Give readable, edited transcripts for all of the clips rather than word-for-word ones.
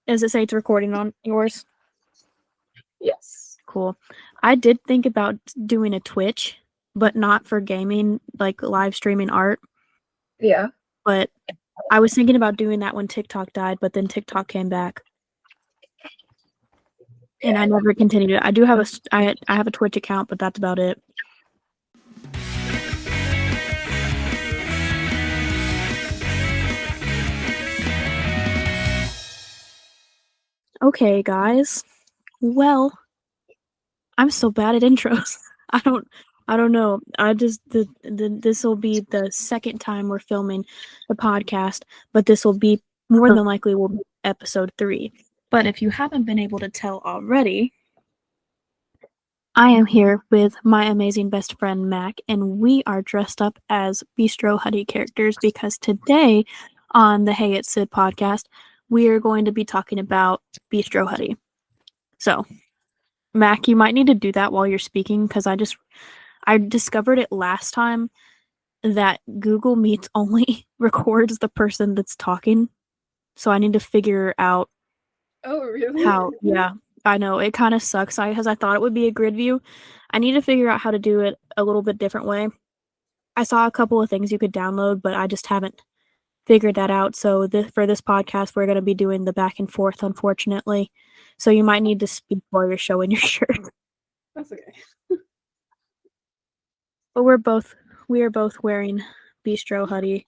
Does it say it's recording on yours? Yes. Cool. I did think about doing a Twitch, but not for gaming, like live streaming art. Yeah. But I was thinking about doing that when TikTok died, but then TikTok came back. And I never continued it. I do have I have a Twitch account, but that's about it. Okay, guys. Well, I'm so bad at intros. I don't know. I just this will be the second time we're filming the podcast, but this will be more than likely will be episode 3. But if you haven't been able to tell already, I am here with my amazing best friend Mac, and we are dressed up as Bistro Huddy characters because today on the Hey It's Sid podcast, we are going to be talking about Bistro Huddy. So, Mac, you might need to do that while you're speaking because I discovered it last time that Google Meets only records the person that's talking. So I need to figure out Oh, really? how, yeah, I know it kind of sucks because I thought it would be a grid view. I need to figure out how to do it a little bit different way. I saw a couple of things you could download, but I just haven't figured that out. So for this podcast, we're going to be doing the back and forth, unfortunately. So you might need to speak while you're showing your shirt. That's okay. But we are both wearing Bistro Huddy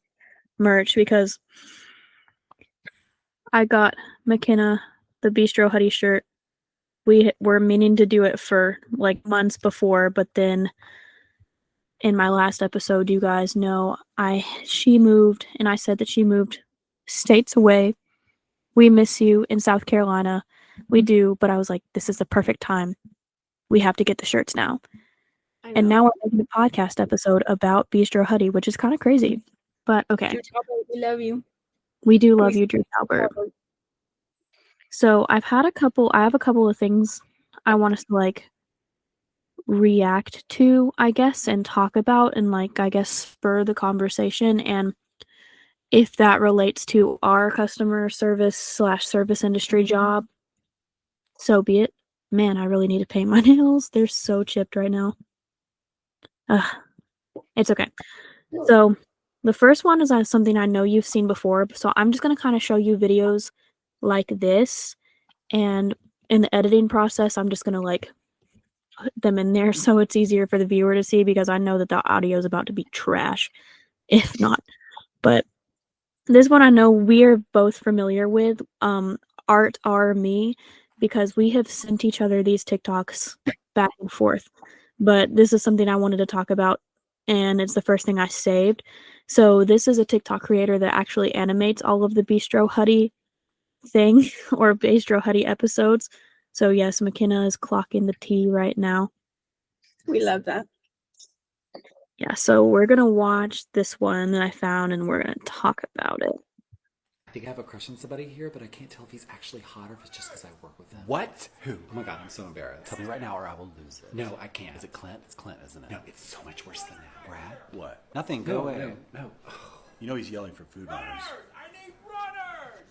merch because I got McKenna the Bistro Huddy shirt. We were meaning to do it for like months before, but then in my last episode, you guys know she moved, and I said that she moved states away. We miss you in South Carolina. We do, but I was like, this is the perfect time. We have to get the shirts now. And now we're making a podcast episode about Bistro Huddy, which is kind of crazy. But okay. Drew Talbert, we love you. We do love you, Drew Talbert. So I have a couple of things I want us to like react to, I guess, and talk about and like I guess spur the conversation, and if that relates to our customer service/service industry job, so be it. Man, I really need to paint my nails. They're so chipped right now. It's okay. So the first one is something I know you've seen before, so I'm just going to kind of show you videos like this, and in the editing process, I'm just going to like put them in there so it's easier for the viewer to see because I know that the audio is about to be trash, if not. But this one I know we are both familiar with, Art R Me, because we have sent each other these TikToks back and forth. But this is something I wanted to talk about, and it's the first thing I saved. So this is a TikTok creator that actually animates all of the Bistro Huddy thing or Bistro Huddy episodes. So yes, McKenna is clocking the T right now. We love that. Yeah, so we're gonna watch this one that I found and we're gonna talk about it. I think I have a crush on somebody here, but I can't tell if he's actually hot or if it's just because I work with him. What? Who? Oh my god, I'm so embarrassed. Tell me right now or I will lose it. No, I can't. Is it Clint? It's Clint, isn't it? No, it's so much worse than that. Brad? What? Nothing, go away. No. You know he's yelling for food orders. I need runners!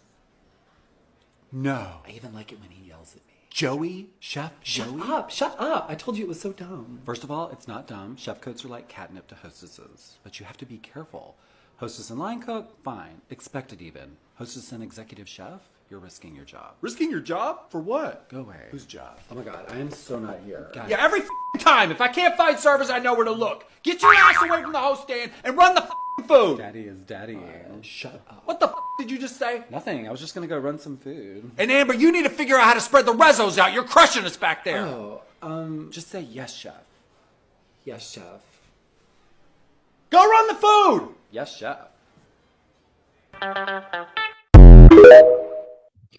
No. I even like it when he yells at me. Joey? Chef Shut Joey? up! Shut up! I told you it was so dumb. First of all, it's not dumb. Chef coats are like catnip to hostesses. But you have to be careful. Hostess and line cook? Fine. Expected even. Hostess and executive chef? You're risking your job. Risking your job? For what? Go away. Whose job? Oh my god, I am so not here. Guys. Yeah, every time. If I can't find servers, I know where to look. Get your ass away from the host stand and run the food. Daddy is daddying. Shut up. What the did you just say? Nothing. I was just gonna go run some food. And Amber, you need to figure out how to spread the rezos out. You're crushing us back there. Oh, just say yes, chef. Yes, chef. Go run the food. Yes, chef.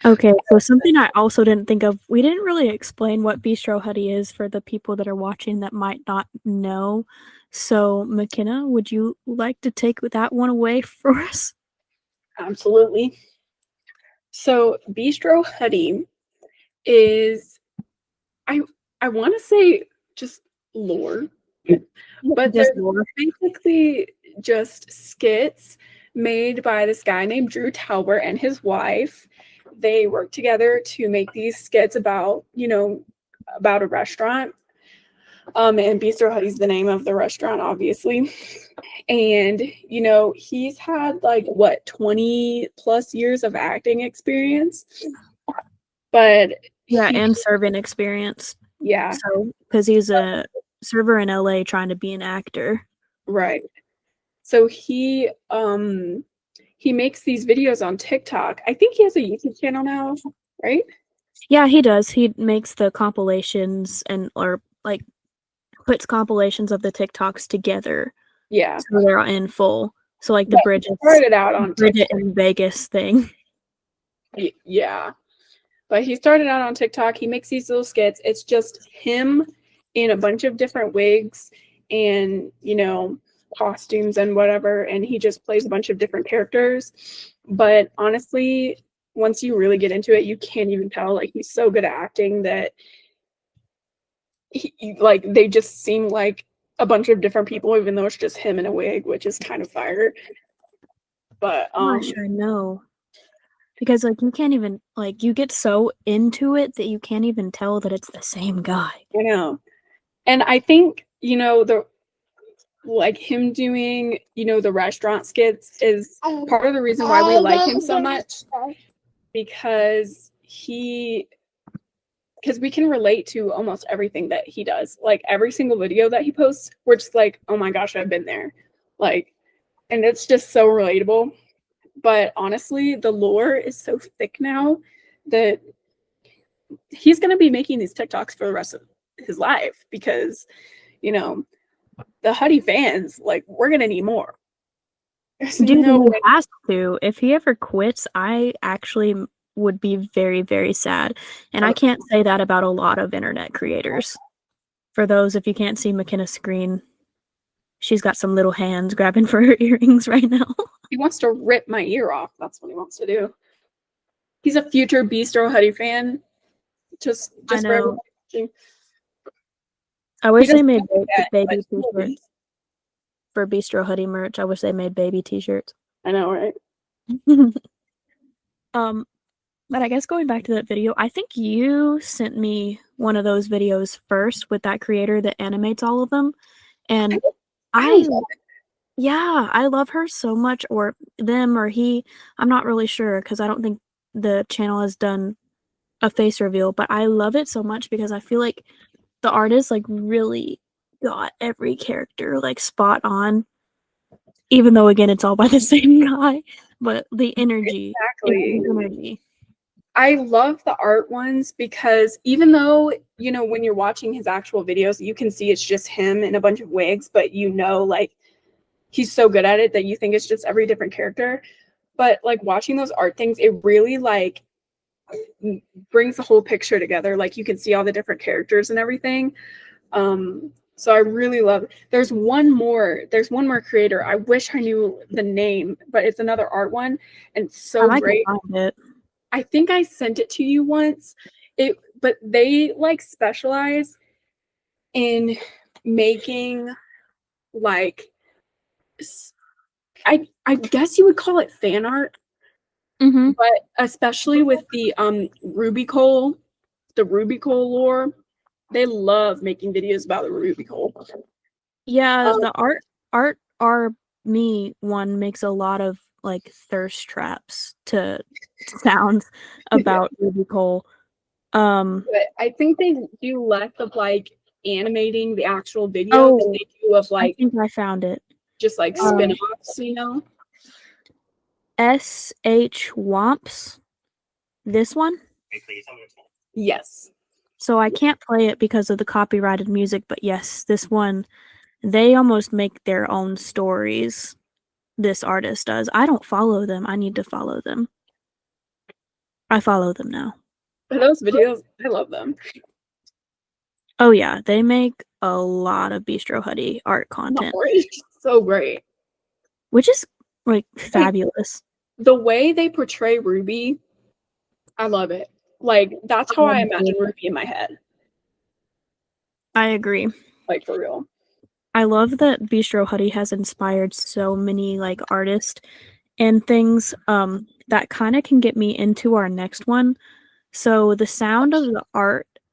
Okay, so something I also didn't think of, we didn't really explain what Bistro Huddy is for the people that are watching that might not know. So, McKenna, would you like to take that one away for us? Absolutely. So Bistro Huddy is, I want to say just lore, but Just they're lore. basically just skits made by this guy named Drew Talbert and his wife. they work together to make these skits about, about a restaurant. And Bistro Huddy's the name of the restaurant, obviously. And, he's had like 20 plus years of acting experience. But and serving experience. Yeah. So, because he's a server in LA trying to be an actor. Right. So he makes these videos on TikTok. I think he has a YouTube channel now, right? Yeah, he does. He makes the compilations or like puts compilations of the TikToks together. Yeah. So they're in full. So like the Bridget started out on Bridget in Vegas thing. Yeah. But he started out on TikTok. He makes these little skits. It's just him in a bunch of different wigs and, costumes and whatever. And he just plays a bunch of different characters. But honestly, once you really get into it, you can't even tell. Like, he's so good at acting that they just seem like a bunch of different people, even though it's just him in a wig, which is kind of fire. But I'm not sure, no. Because like you can't even you get so into it that you can't even tell that it's the same guy. I know. And I think, the him doing, the restaurant skits is part of the reason why we like him so much, because we can relate to almost everything that he does. Like every single video that he posts, we're just like, oh my gosh, I've been there. And it's just so relatable. But honestly, the lore is so thick now that he's going to be making these TikToks for the rest of his life, because, the Huddy fans, we're going to need more. Dude, he has to. If he ever quits, I actually would be very, very sad. And I can't say that about a lot of internet creators. For those, if you can't see McKenna's screen, she's got some little hands grabbing for her earrings right now. He wants to rip my ear off. That's what he wants to do. He's a future Bistro Huddy fan. Just for everyone watching. I wish they made baby t-shirts for Bistro Huddy merch. I wish they made baby t-shirts. I know, right? But I guess going back to that video, I think you sent me one of those videos first with that creator that animates all of them. And I love her so much, or them or he. I'm not really sure because I don't think the channel has done a face reveal, but I love it so much because I feel like the artist really got every character spot on, even though again it's all by the same guy, but the energy. Exactly. I love the art ones because even though, when you're watching his actual videos, you can see it's just him in a bunch of wigs, but he's so good at it that you think it's just every different character. But watching those art things, it really brings the whole picture together. You can see all the different characters and everything. So I really love it. There's one more creator. I wish I knew the name, but it's another art one, and it's so great. I think I sent it to you once. But they specialize in making I guess you would call it fan art. Mm-hmm. But especially with the Ruby Cole lore, they love making videos about the Ruby Cole. Yeah, the art me one makes a lot of thirst traps to sounds about Ruby Cole. But I think they do less of animating the actual video than they do of I think I found it. Just spin-offs, SH Womps. This one? Yes. So I can't play it because of the copyrighted music, but yes, this one, they almost make their own stories. This artist does. I don't follow them. I need to follow them. I follow them now. Those videos, I love them. Oh yeah, they make a lot of Bistro Huddy art content. So great. Which is fabulous. The way they portray Ruby, I love it. That's how I imagine Ruby in my head. I agree. For real. I love that Bistro Huddy has inspired so many artists and things. that kind of can get me into our next one. So the sound of the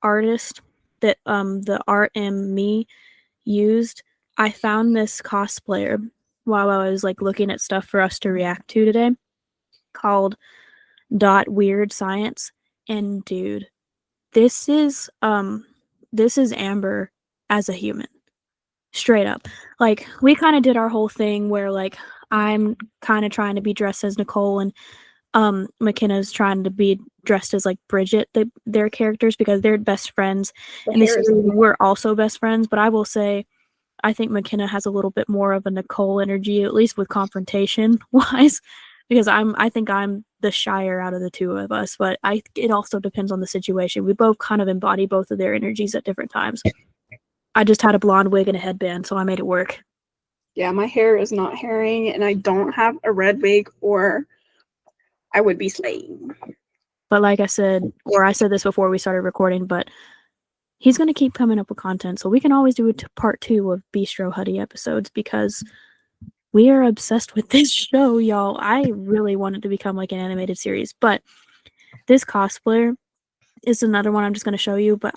artist that the art and me used, I found this cosplayer while I was like looking at stuff for us to react to today called Dot Weird Science. And dude, this is Amber as a human. Straight up. Like, we kind of did our whole thing where like I'm kind of trying to be dressed as Nicole and McKenna's trying to be dressed as like Bridget, their characters, because they're best friends. And this series, we're also best friends, but I will say I think McKenna has a little bit more of a Nicole energy, at least with confrontation wise, because I think I'm the shyer out of the two of us, but it also depends on the situation. We both kind of embody both of their energies at different times. I just had a blonde wig and a headband, so I made it work. Yeah, my hair is not herring, and I don't have a red wig, or I would be slaying. But like I said, or I said this before we started recording, but he's going to keep coming up with content, so we can always do part 2 of Bistro Huddy episodes, because we are obsessed with this show, y'all. I really want it to become like an animated series, but this cosplayer is another one I'm just going to show you, but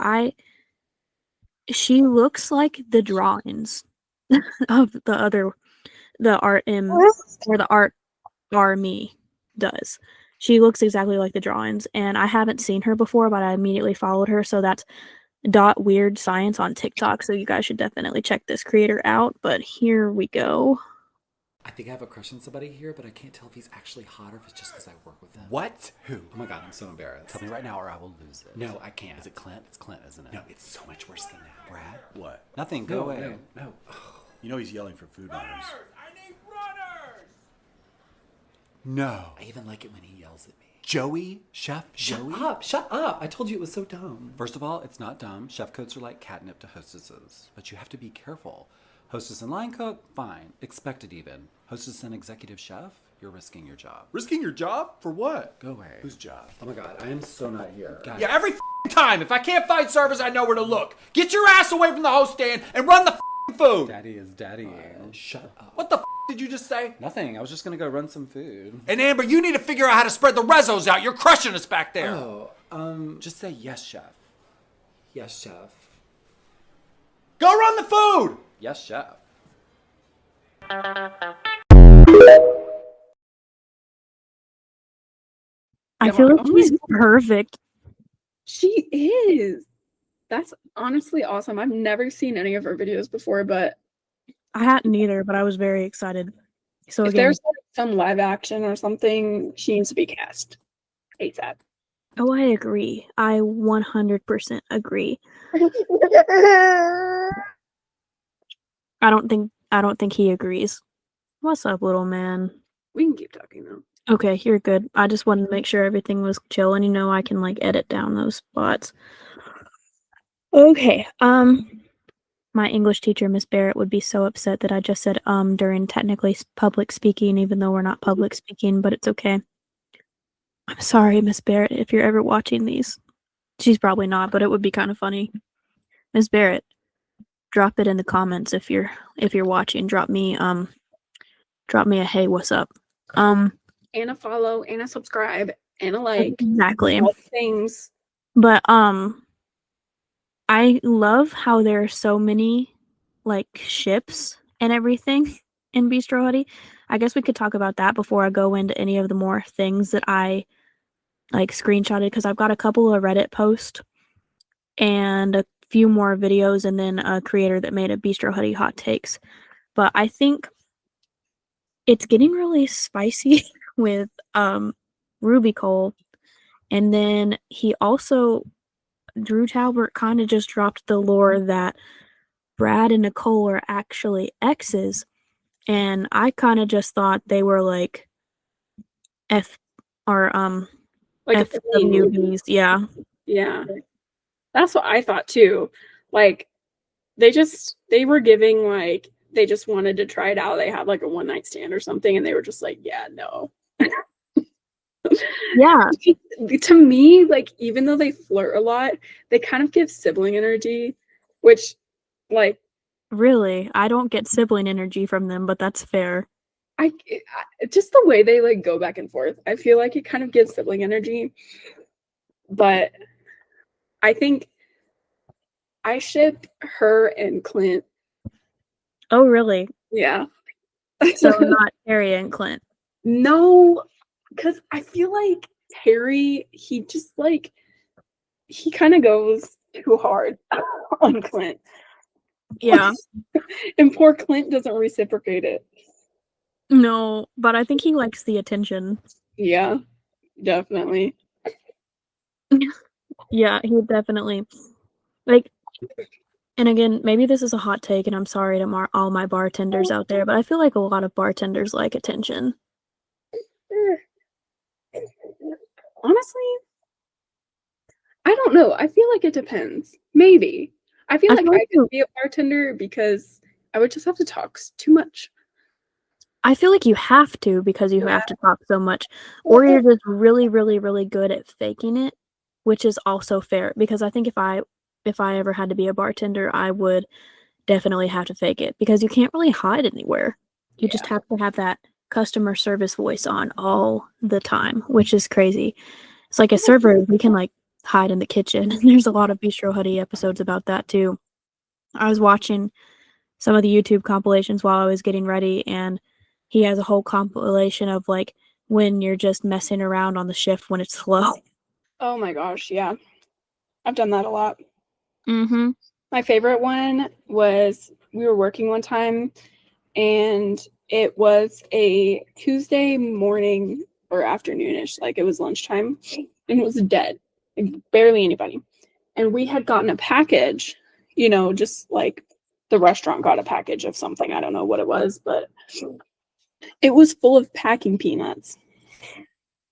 she looks like the drawings of the art or the art me does. She looks exactly like the drawings, and I haven't seen her before, but I immediately followed her. So that's Dot Weird Science on TikTok. So you guys should definitely check this creator out. But here we go. I think I have a crush on somebody here, but I can't tell if he's actually hot or if it's just because I work with him. What? Who? Oh my god, I'm so embarrassed. Tell me right now or I will lose it. No, I can't. Is it Clint? It's Clint, isn't it? No, it's so much worse than that. Brad? What? Nothing, go away. No. You know he's yelling for food orders. I need runners! No. I even like it when he yells at me. Joey? Chef? Joey? Shut up. I told you it was so dumb. First of all, it's not dumb. Chef coats are like catnip to hostesses. But you have to be careful. Hostess and line cook? Fine. Expected even. Hostess and executive chef? You're risking your job. Risking your job? For what? Go away. Whose job? Oh my god, I am so not here. Guys. Yeah, every time. If I can't find servers, I know where to look. Get your ass away from the host stand and run the food. Daddy is daddying. Shut up. What the did you just say? Nothing. I was just gonna go run some food. And Amber, you need to figure out how to spread the rezos out. You're crushing us back there. Oh, just say yes, chef. Yes, chef. Go run the food. Yes, chef. I feel like she's perfect. She is. That's honestly awesome. I've never seen any of her videos before, but I hadn't either, but I was very excited. So if again, there's like some live action or something, she needs to be cast ASAP. oh, I agree. I 100% agree. I don't think he agrees. What's up, little man? We can keep talking though. Okay, you're good. I just wanted to make sure everything was chill, and I can like edit down those spots. Okay. My English teacher, Miss Barrett, would be so upset that I just said during technically public speaking, even though we're not public speaking, but it's okay. I'm sorry, Miss Barrett, if you're ever watching these. She's probably not, but it would be kind of funny. Miss Barrett, drop it in the comments if you're watching. Drop me a hey, what's up? And a follow, and a subscribe, and a like. Exactly. All things. But I love how there are so many like ships and everything in Bistro Huddy. I guess we could talk about that before I go into any of the more things that I like screenshotted, because I've got a couple of Reddit posts and a few more videos, and then a creator that made a Bistro Huddy hot takes. But I think it's getting really spicy with Ruby Cole, and then he also Drew Talbert kind of just dropped the lore that Brad and Nicole are actually exes, and I kind of just thought they were like FWBs, yeah. Yeah. That's what I thought too. Like they were giving like they just wanted to try it out. They had like a one night stand or something, and they were just like, yeah, no. Yeah. To me, like even though they flirt a lot, they kind of give sibling energy, which like Really, I don't get sibling energy from them, but that's fair. just the way they like go back and forth. I feel like it kind of gives sibling energy, but I think I ship her and Clint. Oh, really? Yeah. So not Harry and Clint. No, because I feel like Harry, he just like he kind of goes too hard on Clint. Yeah. And poor Clint doesn't reciprocate it. No, but I think he likes the attention. Yeah, definitely. Yeah, he definitely like. And again, maybe this is a hot take, and I'm sorry to all my bartenders out there, but I feel like a lot of bartenders like attention. Honestly, I don't know. I feel like it depends. Maybe. I feel like I could be a bartender because I would just have to talk too much. I feel like you have to because you have to talk so much, or you're just really, really, really good at faking it, which is also fair. Because I think if I ever had to be a bartender, I would definitely have to fake it because you can't really hide anywhere. You just have to have that customer service voice on all the time, which is crazy. It's like a server, we can like hide in the kitchen. There's a lot of Bistro Huddy episodes about that too. I was watching some of the YouTube compilations while I was getting ready, and he has a whole compilation of like when you're just messing around on the shift when it's slow. Oh my gosh, yeah. I've done that a lot. Mm-hmm. My favorite one was we were working one time and it was a Tuesday morning or afternoonish, like it was lunchtime, and it was dead, like barely anybody. And we had gotten a package, just like the restaurant got a package of something. I don't know what it was, but it was full of packing peanuts.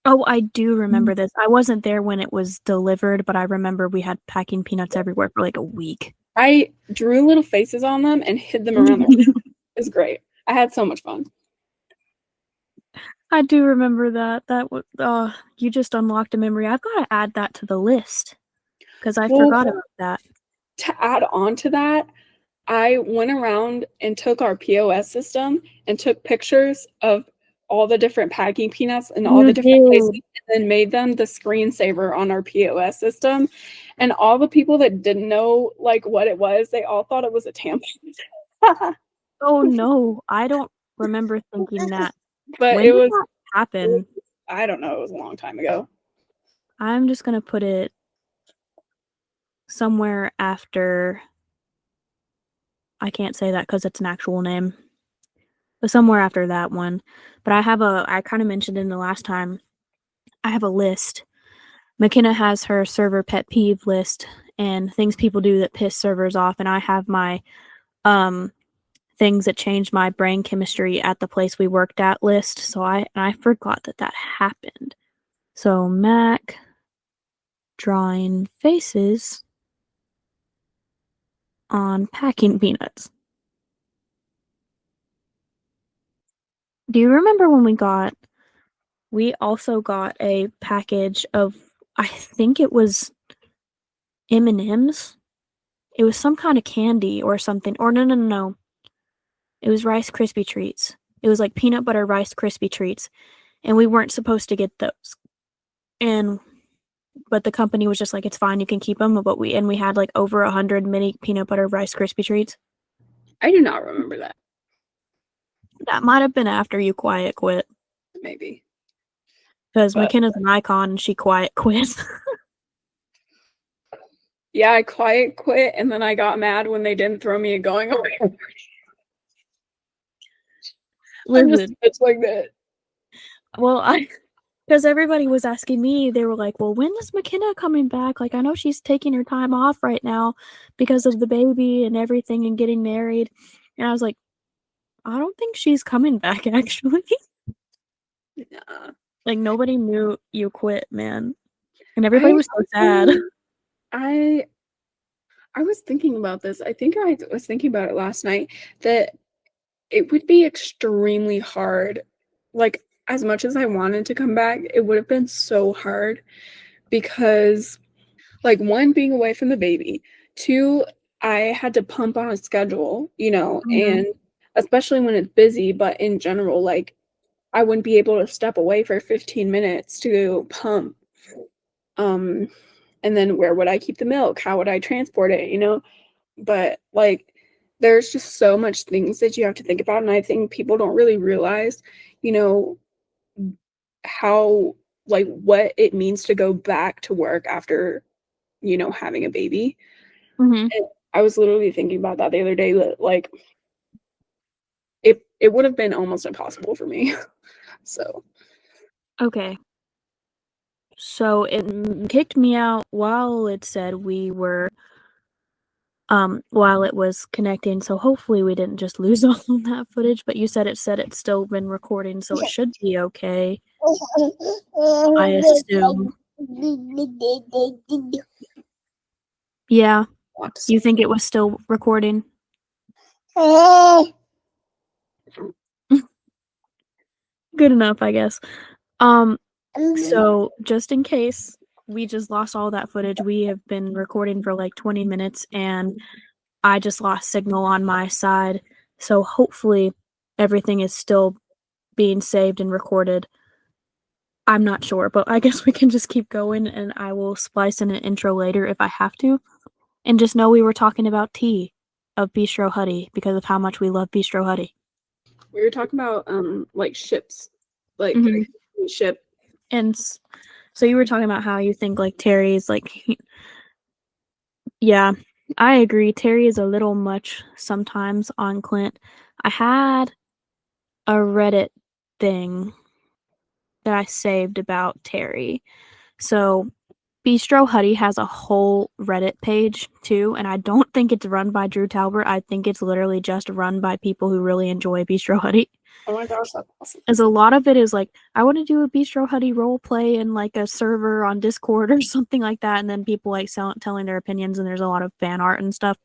Oh, I do remember this. I wasn't there when it was delivered, but I remember we had packing peanuts everywhere for like a week. I drew little faces on them and hid them around their It was great. I had so much fun. I do remember that. You just unlocked a memory. I've got to add that to the list because I forgot about that. To add on to that, I went around and took our POS system and took pictures of all the different packing peanuts in all the different places and then made them the screensaver on our POS system. And all the people that didn't know like what it was, they all thought it was a tampon. Oh no, I don't remember thinking that. But when it did was that happen? I don't know, it was a long time ago. I'm just gonna put it somewhere after. I can't say that because it's an actual name. But somewhere after that one. But I kind of mentioned in the last time, I have a list. McKenna has her server pet peeve list and things people do that piss servers off, and I have my things that changed my brain chemistry at the place we worked at list. So I forgot that happened. So Mac drawing faces on packing peanuts. Do you remember when we also got a package of, I think it was M&Ms? It was some kind of candy or something. Or no. It was Rice Krispie treats. It was like peanut butter Rice Krispie treats. And we weren't supposed to get those. But the company was just like, it's fine, you can keep them. But we had like over 100 mini peanut butter Rice Krispie treats. I do not remember that. That might have been after you quiet quit. Maybe. Because McKenna's an icon and she quiet quit. Yeah, I quiet quit and then I got mad when they didn't throw me a going away. I'm just like that. Well, because everybody was asking me, they were like, well, when is McKenna coming back? Like, I know she's taking her time off right now because of the baby and everything and getting married. And I was like, I don't think she's coming back, actually. Nah. Like, nobody knew you quit, man. And everybody was so sad. I was thinking about this. I think I was thinking about it last night, that it would be extremely hard. Like, as much as I wanted to come back, it would have been so hard because, like, one, being away from the baby, two, I had to pump on a schedule, and especially when it's busy, but in general, like, I wouldn't be able to step away for 15 minutes to go pump. And then where would I keep the milk? How would I transport it, you know? But like there's just so much things that you have to think about, and I think people don't really realize, you know, how like what it means to go back to work after, you know, having a baby. Mhm. And I was literally thinking about that the other day, that like it would have been almost impossible for me. So Okay. So it kicked me out while it said we were while it was connecting, so hopefully we didn't just lose all of that footage, but you said it's still been recording, so it should be okay. I assume. Yeah. You think it was still recording? Good enough, I guess. So just in case we just lost all that footage, we have been recording for like 20 minutes and I just lost signal on my side. So hopefully everything is still being saved and recorded. I'm not sure, but I guess we can just keep going and I will splice in an intro later if I have to. And just know we were talking about tea of Bistro Huddy because of how much we love Bistro Huddy. we were talking about like ships, like Mhm. ship. And so you were talking about how you think like Terry's like, yeah, I agree. Terry is a little much sometimes on Clint. I had a Reddit thing that I saved about Terry. So Bistro Huddy has a whole Reddit page too, and I don't think it's run by Drew Talbert. I think it's literally just run by people who really enjoy Bistro Huddy. Oh my gosh, that's awesome. As a lot of it is like, I want to do a Bistro Huddy role play in like a server on Discord or something like that, and then people like telling their opinions, and there's a lot of fan art and stuff.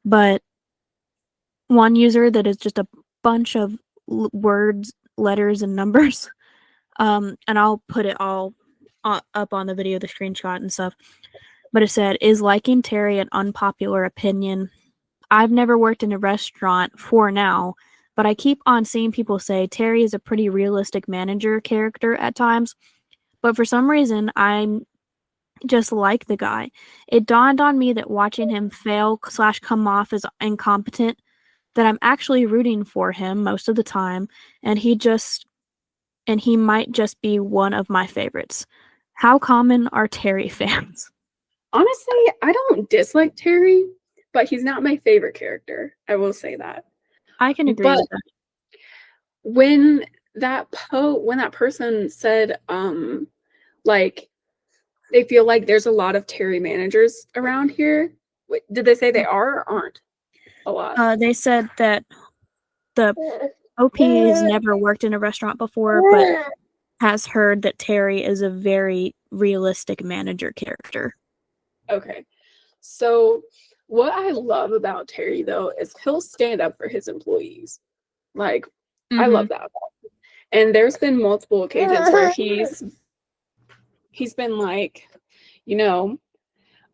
But one user that is just a bunch of words, letters, and numbers, and I'll put it all up on the video, the screenshot and stuff. But it said, "Is liking Terry an unpopular opinion? I've never worked in a restaurant for now, but I keep on seeing people say Terry is a pretty realistic manager character at times. But for some reason, I'm just like the guy. It dawned on me that watching him fail / come off as incompetent, that I'm actually rooting for him most of the time, and he might just be one of my favorites. How common are Terry fans?" Honestly, I don't dislike Terry, but he's not my favorite character. I will say that. I can agree But with that. when when that person said like they feel like there's a lot of Terry managers around here. Did they say they are or aren't a lot? They said that the OP has never worked in a restaurant before, but has heard that Terry is a very realistic manager character. Okay. So what I love about Terry though is he'll stand up for his employees. Like I love that. And there's been multiple occasions where he's been like, you know,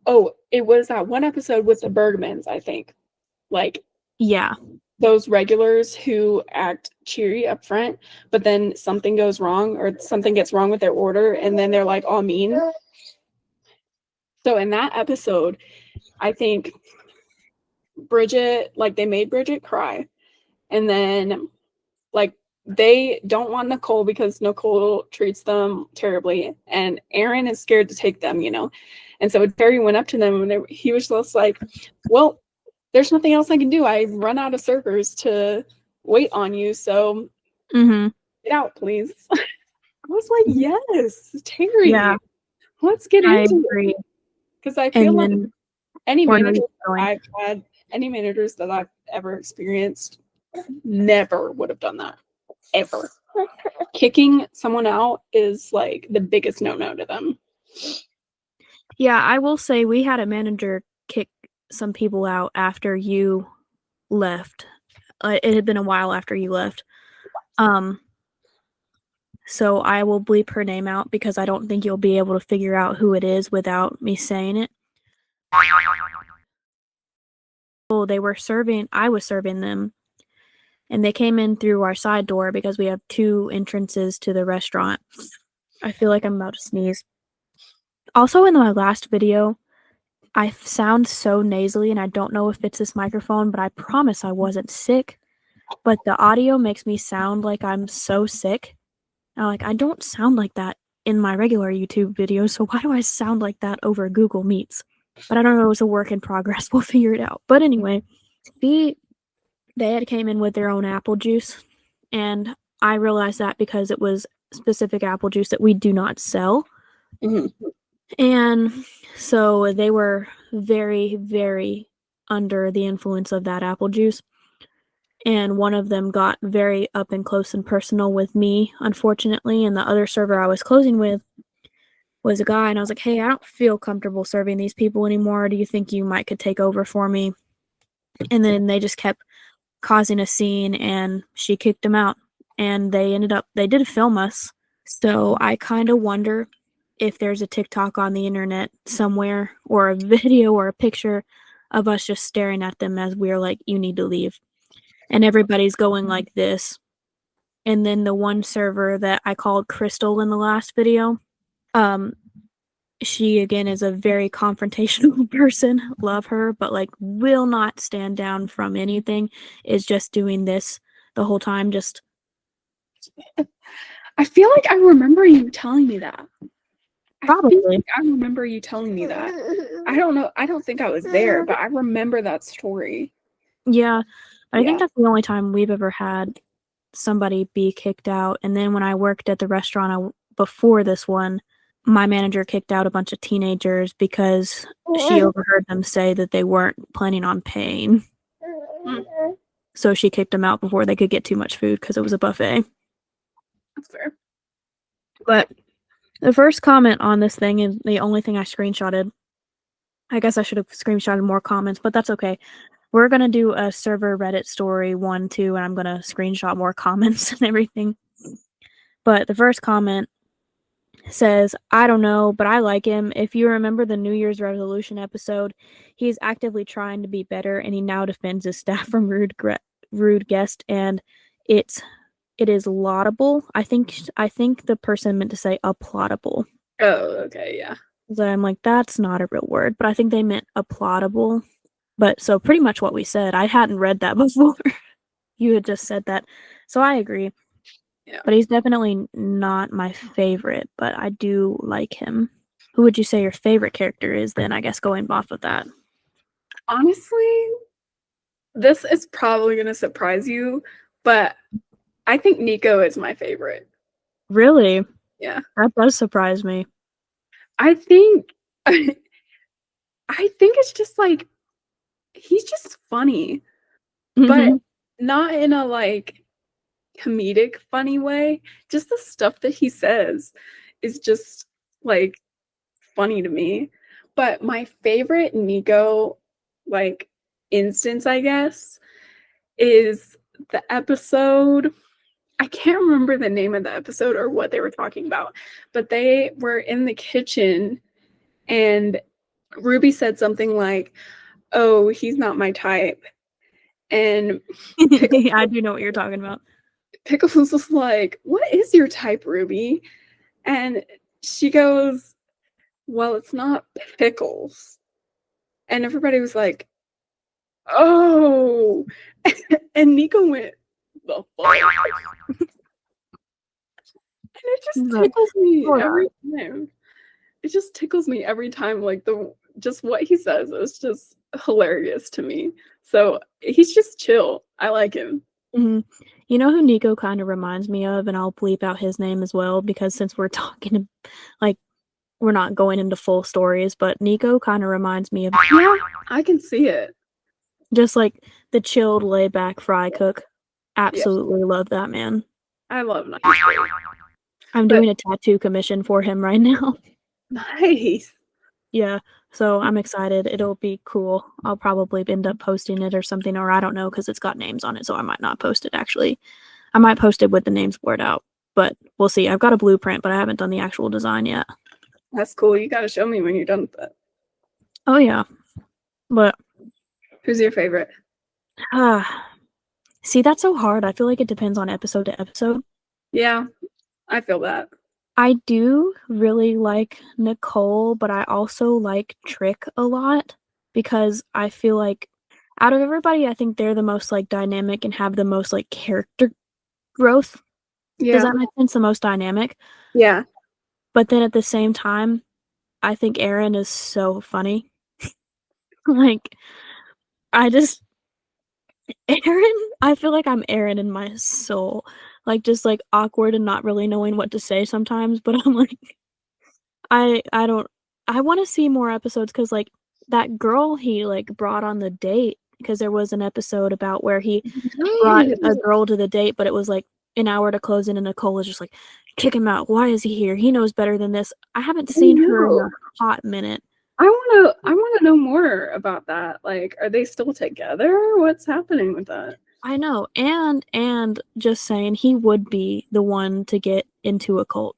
oh, it was that one episode with the Bergmans, I think. Like Yeah. those regulars who act cheery up front, but then something goes wrong or something gets wrong with their order and then they're like all mean. So in that episode, I think Bridget, like they made Bridget cry. And then like they don't want Nicole because Nicole treats them terribly. And Aaron is scared to take them, you know. And so Terry went up to them and he was just like, well, there's nothing else I can do. I run out of servers to wait on you. So get out, please. I was like, yes, Terry. Yeah. Let's get I into agree. it. Because I feel like any where are manager you going? I've had, any managers that I've ever experienced, never would have done that. Ever. Kicking someone out is like the biggest no-no to them. Yeah, I will say we had a manager kick some people out after you left. It had been a while after you left. So I will bleep her name out because I don't think you'll be able to figure out who it is without me saying it. Oh, I was serving them, and they came in through our side door because we have 2 entrances to the restaurant. I feel like I'm about to sneeze. Also, in my last video, I sound so nasally, and I don't know if it's this microphone, but I promise I wasn't sick. But the audio makes me sound like I'm so sick. I don't sound like that in my regular YouTube videos, so why do I sound like that over Google Meets? But I don't know, it's a work in progress. We'll figure it out. But anyway, they had came in with their own apple juice, and I realized that because it was specific apple juice that we do not sell. Mhm. And so they were very, very under the influence of that apple juice. And one of them got very up and close and personal with me, unfortunately. And the other server I was closing with was a guy, and I was like, hey, I don't feel comfortable serving these people anymore. Do you think you might could take over for me? And then they just kept causing a scene, and she kicked him out. And they did film us. So I kind of wonder if there's a TikTok on the internet somewhere, or a video or a picture of us just staring at them as we're like, you need to leave. And everybody's going like this. And then the one server that I called Crystal in the last video, she again is a very confrontational person. Love her, but like will not stand down from anything. Is just doing this the whole time. Just I feel like I remember you telling me that. probably. I remember you telling me that. I don't know. I don't think I was there, but I remember that story. Yeah. I think Yeah. that's the only time we've ever had somebody be kicked out. And then when I worked at the restaurant before this one, my manager kicked out a bunch of teenagers because she overheard them say that they weren't planning on paying. So she kicked them out before they could get too much food because it was a buffet. That's fair. But the first comment on this thing is the only thing I screenshotted. I guess I should have screenshotted more comments, but that's okay. We're going to do a server Reddit story 1, 2, and I'm going to screenshot more comments and everything. But the first comment says, I don't know, but I like him. If you remember the New Year's resolution episode, he's actively trying to be better, and he now defends his staff from rude guest, and it is laudable. I think the person meant to say applaudable. Oh, okay, yeah. So I'm like, that's not a real word, but I think they meant applaudable. But so pretty much what we said. I hadn't read that before. You had just said that. So I agree. Yeah. But he's definitely not my favorite, but I do like him. Who would you say your favorite character is then, I guess, going off of that? Honestly, this is probably going to surprise you, but I think Nico is my favorite. Really? Yeah. That does surprise me. I think it's just like he's just funny, but not in a like comedic funny way. Just the stuff that he says is just like funny to me. But my favorite Nico like instance, I guess, is the episode. I can't remember the name of the episode or what they were talking about, but they were in the kitchen and Ruby said something like, "Oh, he's not my type." And I do know what you're talking about. Pickles was like, "What is your type, Ruby?" And she goes, "Well, it's not pickles." And everybody was like, "Oh." And Nico went, "The fuck?" And it just tickles me every time. It just tickles me every time. Like just what he says is just hilarious to me. So he's just chill. I like him. Mm-hmm. You know who Nico kind of reminds me of, and I'll bleep out his name as well, because since we're talking, like, we're not going into full stories, but Nico kind of reminds me of, Yeah, I can see it. just like the chilled, laid back fry cook. Absolutely love that man. I love Nice. I'm doing a tattoo commission for him right now. Nice. Yeah, so I'm excited. It'll be cool. I'll probably end up posting it or something, or I don't know, because it's got names on it, so I might not post it actually. I might post it with the names blurred out, but we'll see. I've got a blueprint, but I haven't done the actual design yet. That's cool. You gotta show me when you're done with it. Oh yeah, but Who's your favorite? See, that's so hard. I feel like it depends on episode to episode. Yeah, I feel that. I do really like Nicole, but I also like Trick a lot because I feel like out of everybody, I think they're the most like dynamic and have the most like character growth. Does Yeah. that make sense? The most dynamic. Yeah. But then at the same time, I think Aaron is so funny. Like, I just Aaron, I feel like I'm Aaron in my soul. Like, just like awkward and not really knowing what to say sometimes, but I'm like I don't I wanna see more episodes because like, that girl he, like, brought on the date because there was an episode about where he brought Yes. a girl to the date, but it was, like, an hour to close in, and Nicole was just like, "Kick him out. Why is he here? He knows better than this." I haven't seen her in know. a hot minute. I wanna know more about that. Like, are they still together? What's happening with that? I know, and just saying, he would be the one to get into a cult.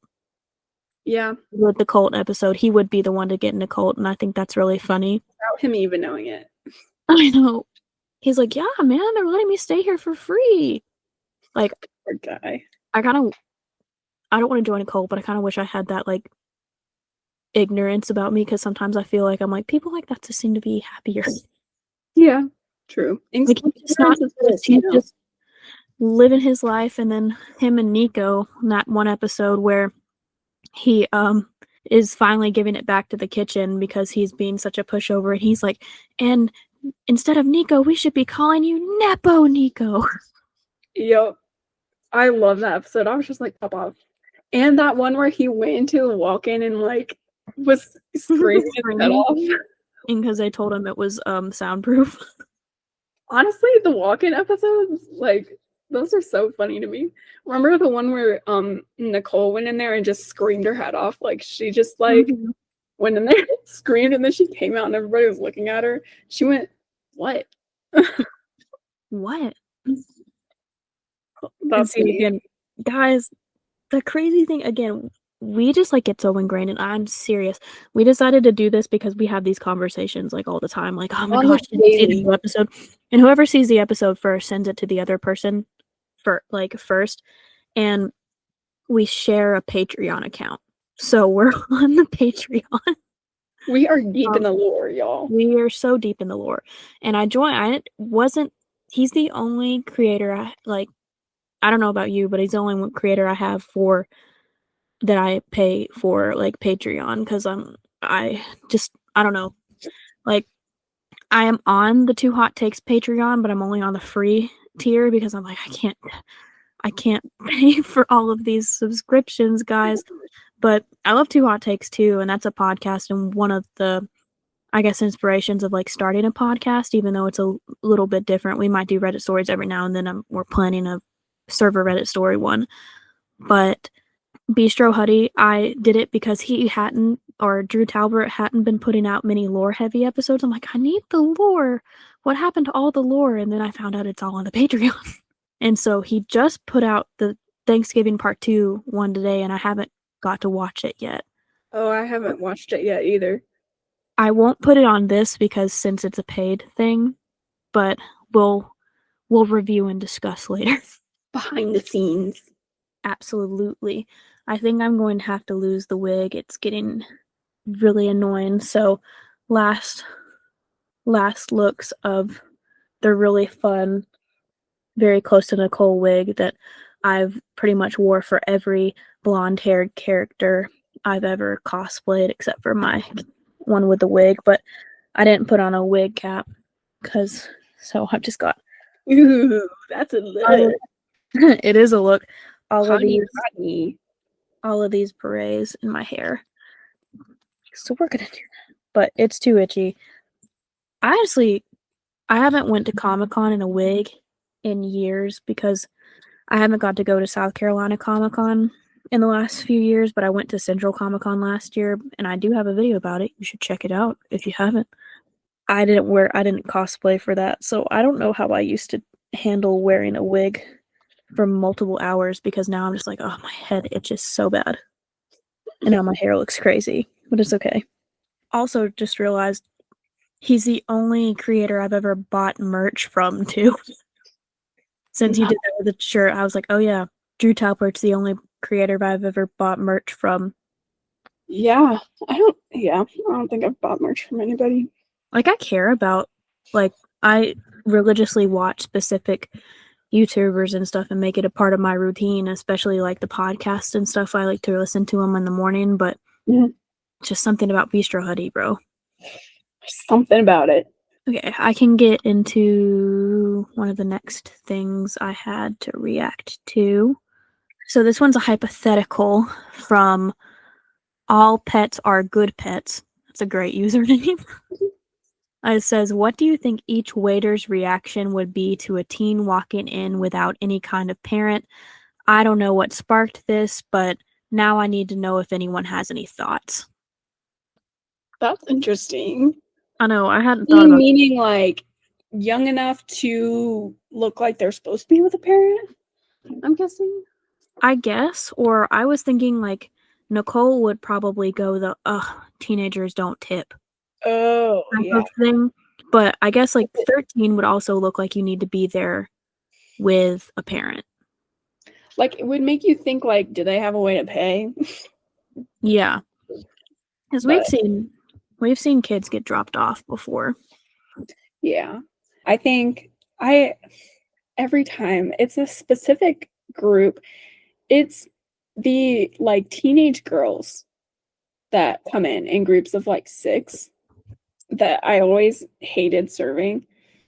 Yeah, With the cult episode, he would be the one to get in a cult, and I think that's really funny. without him even knowing it. I know. He's like, "Yeah, man, they're letting me stay here for free." Like, Poor guy. I don't wanna join a cult, but I kinda wish I had that, like, ignorance about me because sometimes I feel like I'm like, "People like that just seem to be happier." Yeah, true. Like, he's just not he's just living his life, and then him and Nico, in that one episode where he, is finally giving it back to the kitchen because he's being such a pushover, and he's like, "And instead of Nico, we should be calling you Nepo Nico." Yep. I love that episode. I was just like, pop off. And that one where he went into a walk-in and like was screaming his head off. And 'cause they told him it was, soundproof. Honestly, the walk-in episodes, like, those are so funny to me. Remember the one where Nicole went in there and just screamed her head off? Like she just like Mhm. went in there, screamed, and then she came out and everybody was looking at her. She went, "What?" What? And That's see, me. again, guys, the crazy thing again, we just, like, get so ingrained, and I'm serious. We decided to do this because we have these conversations, like, all the time, like, "Oh my gosh, Almost did you see the daily. new episode?" And whoever sees the episode first sends it to the other person first, and we share a Patreon account. So we're on the Patreon. We are deep in Um, the lore, y'all. we are so deep in the lore, and I wasn't he's the only creator I don't know about you, but he's the only one creator I have for that I pay for, like, Patreon 'cause, I don't know, like, I am on the Two Hot Takes Patreon, but I'm only on the free tier because I'm like, I can't pay for all of these subscriptions, guys, but I love Two Hot Takes too, and that's a podcast and one of the, I guess, inspirations of, like, starting a podcast, even though it's a little bit different. We might do Reddit stories every now and then, we're planning a server Reddit story one, but Bistro Huddy, I did it because he hadn't or Drew Talbot hadn't been putting out many lore-heavy episodes. I'm like, "I need the lore. What happened to all the lore?" And then I found out it's all on the Patreon. And so he just put out the Thanksgiving Part 2 one today, and I haven't got to watch it yet. Oh, I haven't watched it yet either. I won't put it on this because since it's a paid thing, but we'll review and discuss later. Behind the scenes. Absolutely. I think I'm going to have to lose the wig. It's getting really annoying. So last looks of the really fun, very close to Nicole wig that I've pretty much wore for every blonde-haired character I've ever cosplayed except for my one with the wig, but I didn't put on a wig cap because so I've just got Ooh, that's a look. it is a look. All of Honey, these honey. all of these berets in my hair. So we're gonna do that. But it's too itchy. I haven't went to Comic-Con in a wig in years because I haven't got to go to South Carolina Comic-Con in the last few years, but I went to Central Comic-Con last year, and I do have a video about it. You should check it out if you haven't. I didn't cosplay for that, so I don't know how I used to handle wearing a wig for multiple hours because now I'm just like, oh, my head itches so bad. And now my hair looks crazy, but it's okay. Also, just realized he's the only creator I've ever bought merch from too. Since you did that with the shirt, I was like, oh yeah, Drew Talpert's the only creator I've ever bought merch from. Yeah, I don't think I've bought merch from anybody. Like, I care about, like, I religiously watch specific YouTubers and stuff and make it a part of my routine, especially like the podcast and stuff. I like to listen to them in the morning, but just something about Bistro Huddy, bro. Something about it. Okay, I can get into one of the next things I had to react to. So this one's a hypothetical from All Pets Are Good Pets. That's a great username. It says, what do you think each waiter's reaction would be to a teen walking in without any kind of parent? I don't know what sparked this, but now I need to know if anyone has any thoughts. That's interesting. I know, I hadn't thought about Meaning like young enough to look like they're supposed to be with a parent, I'm guessing. I guess, or I was thinking like Nicole would probably go the teenagers don't tip Oh, type yeah. of thing. But I guess like 13 would also look like you need to be there with a parent. Like it would make you think like, do they have a way to pay? Yeah. Because we've seen kids get dropped off before. Yeah. I think every time it's a specific group, it's the like teenage girls that come in groups of like 6 that I always hated serving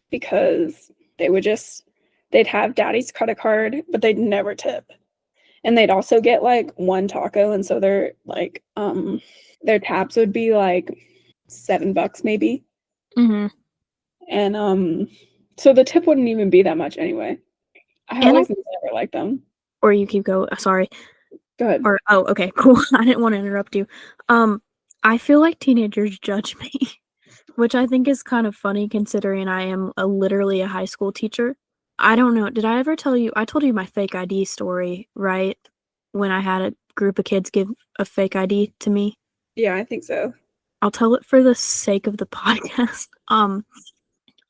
because they'd have daddy's credit card, but they'd never tip. And they'd also get like 1 taco, and so their like their tabs would be like $7 maybe. Mm-hmm. And so the tip wouldn't even be that much anyway. I always never liked them. Or you keep going. Sorry. Go ahead. Or okay, cool. I didn't want to interrupt you. I feel like teenagers judge me, which I think is kind of funny considering I am literally a high school teacher. I don't know. Did I ever tell you? I told you my fake ID story, right? When I had a group of kids give a fake ID to me. Yeah, I think so. I'll tell it for the sake of the podcast.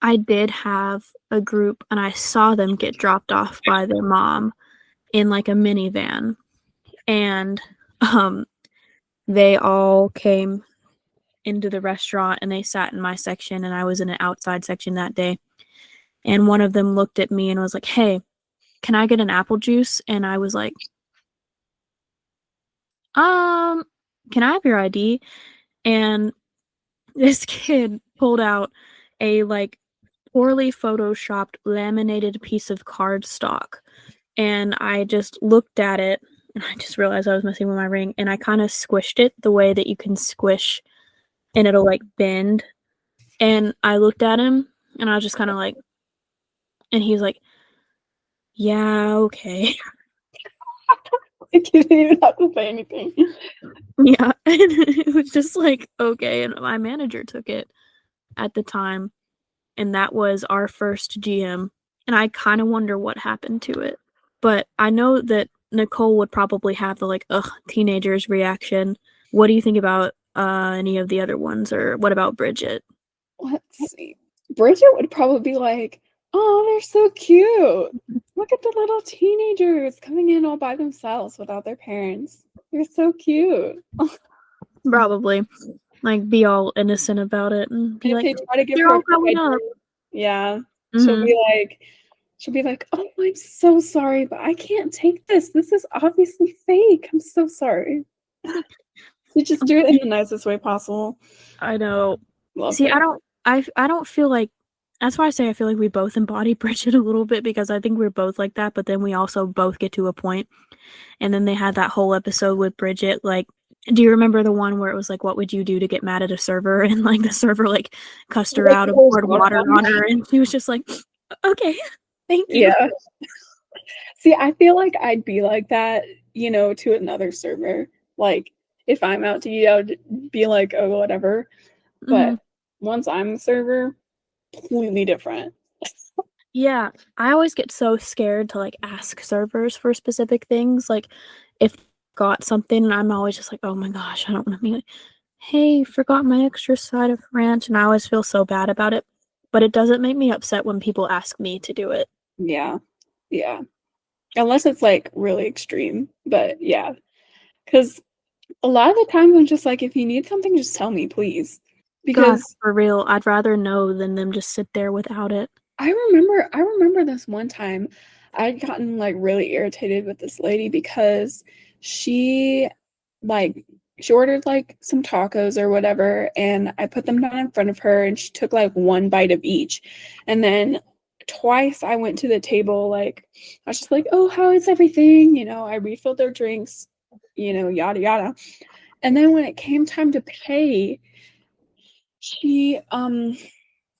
I did have a group and I saw them get dropped off by their mom in like a minivan. And they all came into the restaurant and they sat in my section, and I was in an outside section that day. And one of them looked at me and was like, "Hey, can I get an apple juice?" And I was like, can I have your ID? And this kid pulled out a like poorly photoshopped laminated piece of cardstock, and I just looked at it and I just realized I was messing with my ring, and I kind of squished it the way that you can squish and it'll like bend. And I looked at him and I was just kind of like, and he's like, yeah, okay. I didn't even have to say anything. Yeah. And it was just like, okay. And my manager took it at the time, and that was our first GM. And I kind of wonder what happened to it. But I know that Nicole would probably have the like, teenagers reaction. What do you think about any of the other ones, or what about Bridget? Let's see. Bridget would probably be like, oh, they're so cute. Look at the little teenagers coming in all by themselves without their parents. They're so cute. Probably. Like, be all innocent about it and be And like, if they try to give they're her all a growing credit, up. yeah. Mhm. She'll be like, oh, I'm so sorry, but I can't take this. This is obviously fake. I'm so sorry. You just do it in the nicest way possible. I know. Love See, it. I don't feel like, that's why I say I feel like we both embody Bridget a little bit, because I think we're both like that, but then we also both get to a point. And then they had that whole episode with Bridget, like, do you remember the one where it was like, what would you do to get mad at a server? And like the server like cussed her Like, out and pours poured water water on on her, and she was just like, okay, thank you. Yeah. See, I feel like I'd be like that, to another server. Like, if I'm out to eat, I would be like, oh, whatever. But once I'm a server, completely different. Yeah, I always get so scared to like ask servers for specific things. Like, if got something, and I'm always just like, oh my gosh, I don't want to be like, hey, forgot my extra side of ranch, and I always feel so bad about it. But it doesn't make me upset when people ask me to do it. Yeah. Yeah. Unless it's like really extreme. But yeah. Because a lot of the time I'm just like, if you need something, just tell me, please. God, Because for real, I'd rather know than them just sit there without it. I remember this one time I'd gotten like really irritated with this lady because she like she ordered like some tacos or whatever, and I put them down in front of her and she took like one bite of each. And then twice I went to the table, like I was just like, "Oh, how is everything?" I refilled their drinks, yada yada. And then when it came time to pay, she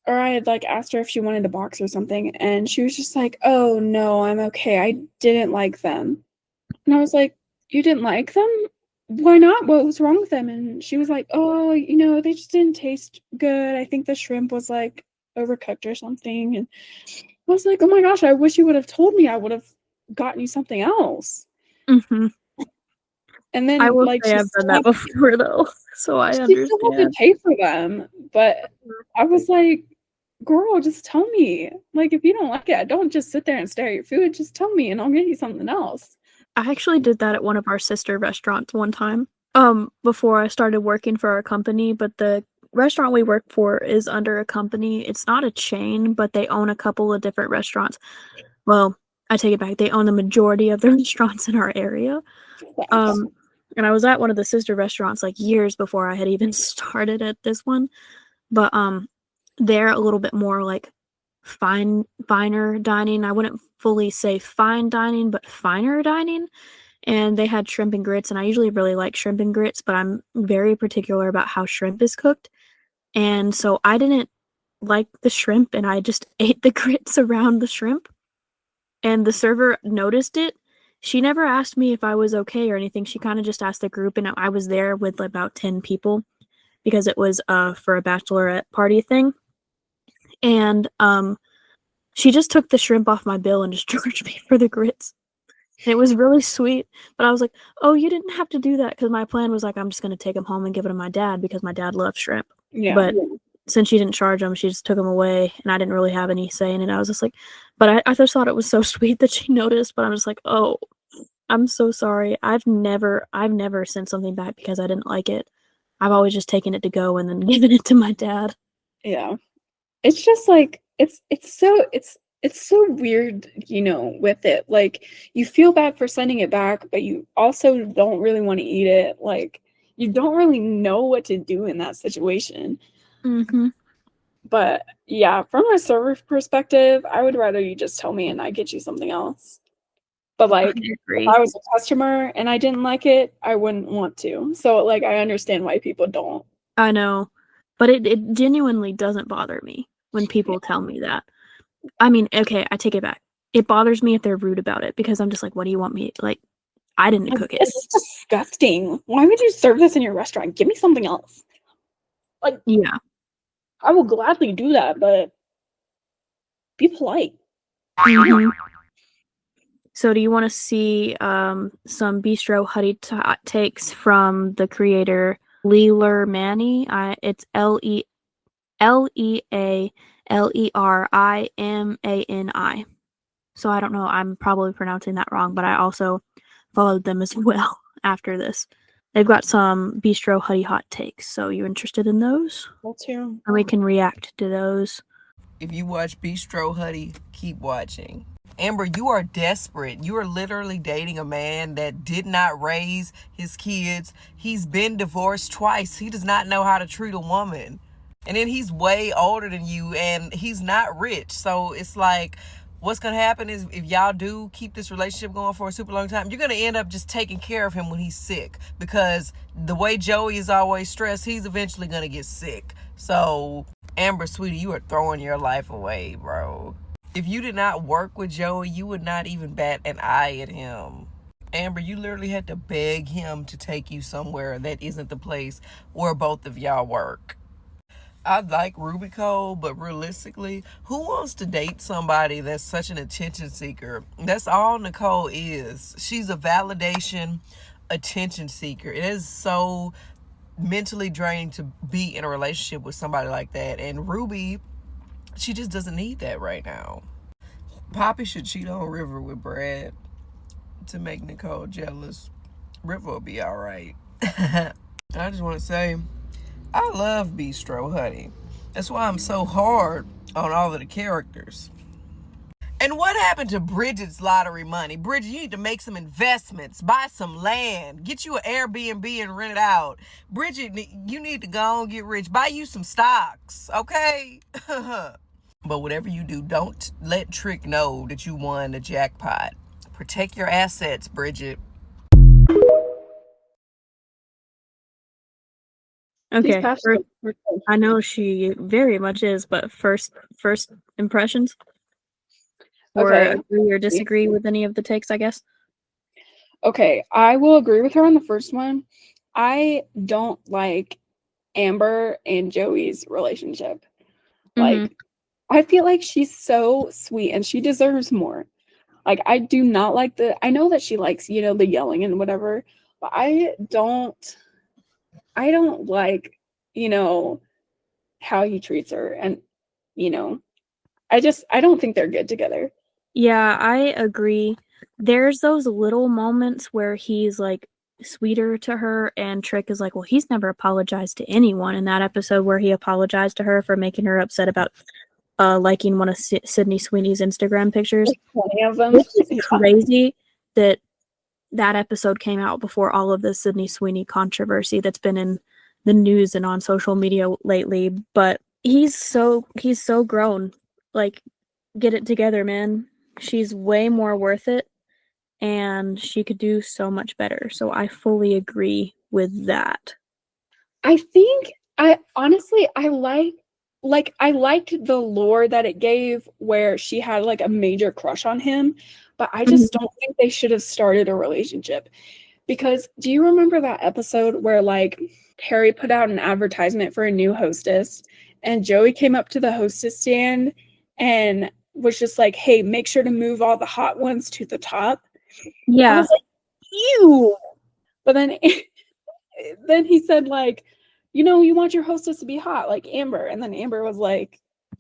or I had like asked her if she wanted a box or something, and she was just like, "Oh no, I'm okay. I didn't like them." And I was like, "You didn't like them? Why not? What was wrong with them?" And she was like, "Oh, they just didn't taste good. I think the shrimp was like overcooked or something." And I was like, "Oh my gosh, I wish you would have told me. I would have gotten you something else." Hmm. And I then will like say I've done that before though, so I she still had to understand. pay for them, but I was like, "Girl, just tell me. Like, if you don't like it, don't just sit there and stare at your food. Just tell me, and I'll get you something else." I actually did that at one of our sister restaurants one time. Before I started working for our company, but the restaurant we work for is under a company. It's not a chain, but they own a couple of different restaurants. Well, I take it back. They own the majority of the restaurants in our area. Thanks. Um, and I was at one of the sister restaurants like years before I had even started at this one. But they're a little bit more like finer dining. I wouldn't fully say fine dining, but finer dining. And they had shrimp and grits, and I usually really like shrimp and grits, but I'm very particular about how shrimp is cooked. And so I didn't like the shrimp, and I just ate the grits around the shrimp. And the server noticed it. She never asked me if I was okay or anything. She kind of just asked the group, and I was there with about 10 people because it was for a bachelorette party thing. And she just took the shrimp off my bill and just charged me for the grits. And it was really sweet, but I was like, "Oh, you didn't have to do that," because my plan was like, I'm just gonna take them home and give it to my dad because my dad loves shrimp. Yeah. But since she didn't charge them, she just took them away, and I didn't really have any say in it. I was just like, but I just thought it was so sweet that she noticed. But I'm just like, "Oh, I'm so sorry. I've never sent something back because I didn't like it. I've always just taken it to go and then given it to my dad." Yeah. It's just like it's so weird, with it. Like you feel bad for sending it back, but you also don't really want to eat it. Like you don't really know what to do in that situation. Mhm. But yeah, from a server perspective, I would rather you just tell me and I get you something else. But I like if agree. I was a customer and I didn't like it, I wouldn't want to. So like I understand why people don't. I know, but it genuinely doesn't bother me when people tell me that. I mean, okay, I take it back. It bothers me if they're rude about it because I'm just like, "What do you want me like, I didn't Like, cook it." this is disgusting. Why would you serve this in your restaurant? Give me something else. Like, Yeah. I will gladly do that, but be polite. Mhm. So do you wanna see, some Bistro Huddy takes from the creator Leeler Manny? It's Lealerimani. So I don't know, I'm probably pronouncing that wrong, but I also followed them as well after this. They've got some Bistro Huddy hot takes, so you interested in those? Let's hear 'em. And we can react to those. If you watch Bistro Huddy, keep watching. Amber, you are desperate. You are literally dating a man that did not raise his kids. He's been divorced twice. He does not know how to treat a woman. And then he's way older than you and he's not rich. So it's like, what's going to happen is if y'all do keep this relationship going for a super long time, you're going to end up just taking care of him when he's sick. Because the way Joey is always stressed, he's eventually going to get sick. So, Amber, sweetie, you are throwing your life away, bro. If you did not work with Joey, you would not even bat an eye at him. Amber, you literally had to beg him to take you somewhere that isn't the place where both of y'all work. I like Ruby Cole, but realistically, who wants to date somebody that's such an attention seeker? That's all Nicole is. She's a validation attention seeker. It is so mentally draining to be in a relationship with somebody like that. And Ruby, she just doesn't need that right now. Poppy should cheat on River with Brad to make Nicole jealous. River will be all right. I just want to say, I love Bistro Huddy. That's why I'm so hard on all of the characters. And what happened to Bridget's lottery money? Bridget, you need to make some investments, buy some land, get you an Airbnb and rent it out. Bridget, you need to go and get rich, buy you some stocks, okay? But whatever you do, don't let Trick know that you won the jackpot. Protect your assets, Bridget. Okay, I know she very much is, but first impressions? Or Okay. agree or disagree with any of the takes, I guess? Okay, I will agree with her on the first one. I don't like Amber and Joey's relationship. Like, I feel like she's so sweet and she deserves more. Like, I do not like I know that she likes, the yelling and whatever, but I don't like, how he treats her. And, I don't think they're good together. Yeah, I agree. There's those little moments where he's like sweeter to her, and Trick is like, well, he's never apologized to anyone. In that episode where he apologized to her for making her upset about liking one of Sydney Sweeney's Instagram pictures. Like 20 of them. Which is crazy that episode came out before all of the Sydney Sweeney controversy that's been in the news and on social media lately. But he's so grown. Like, get it together, man. She's way more worth it, and she could do so much better. So I fully agree with that. I think I liked the lore that it gave where she had like a major crush on him, but I just don't think they should have started a relationship. Because do you remember that episode where like Harry put out an advertisement for a new hostess and Joey came up to the hostess stand and was just like, hey, make sure to move all the hot ones to the top. Yeah. I was like, ew. But then he said like, you want your hostess to be hot like Amber. And then Amber was like,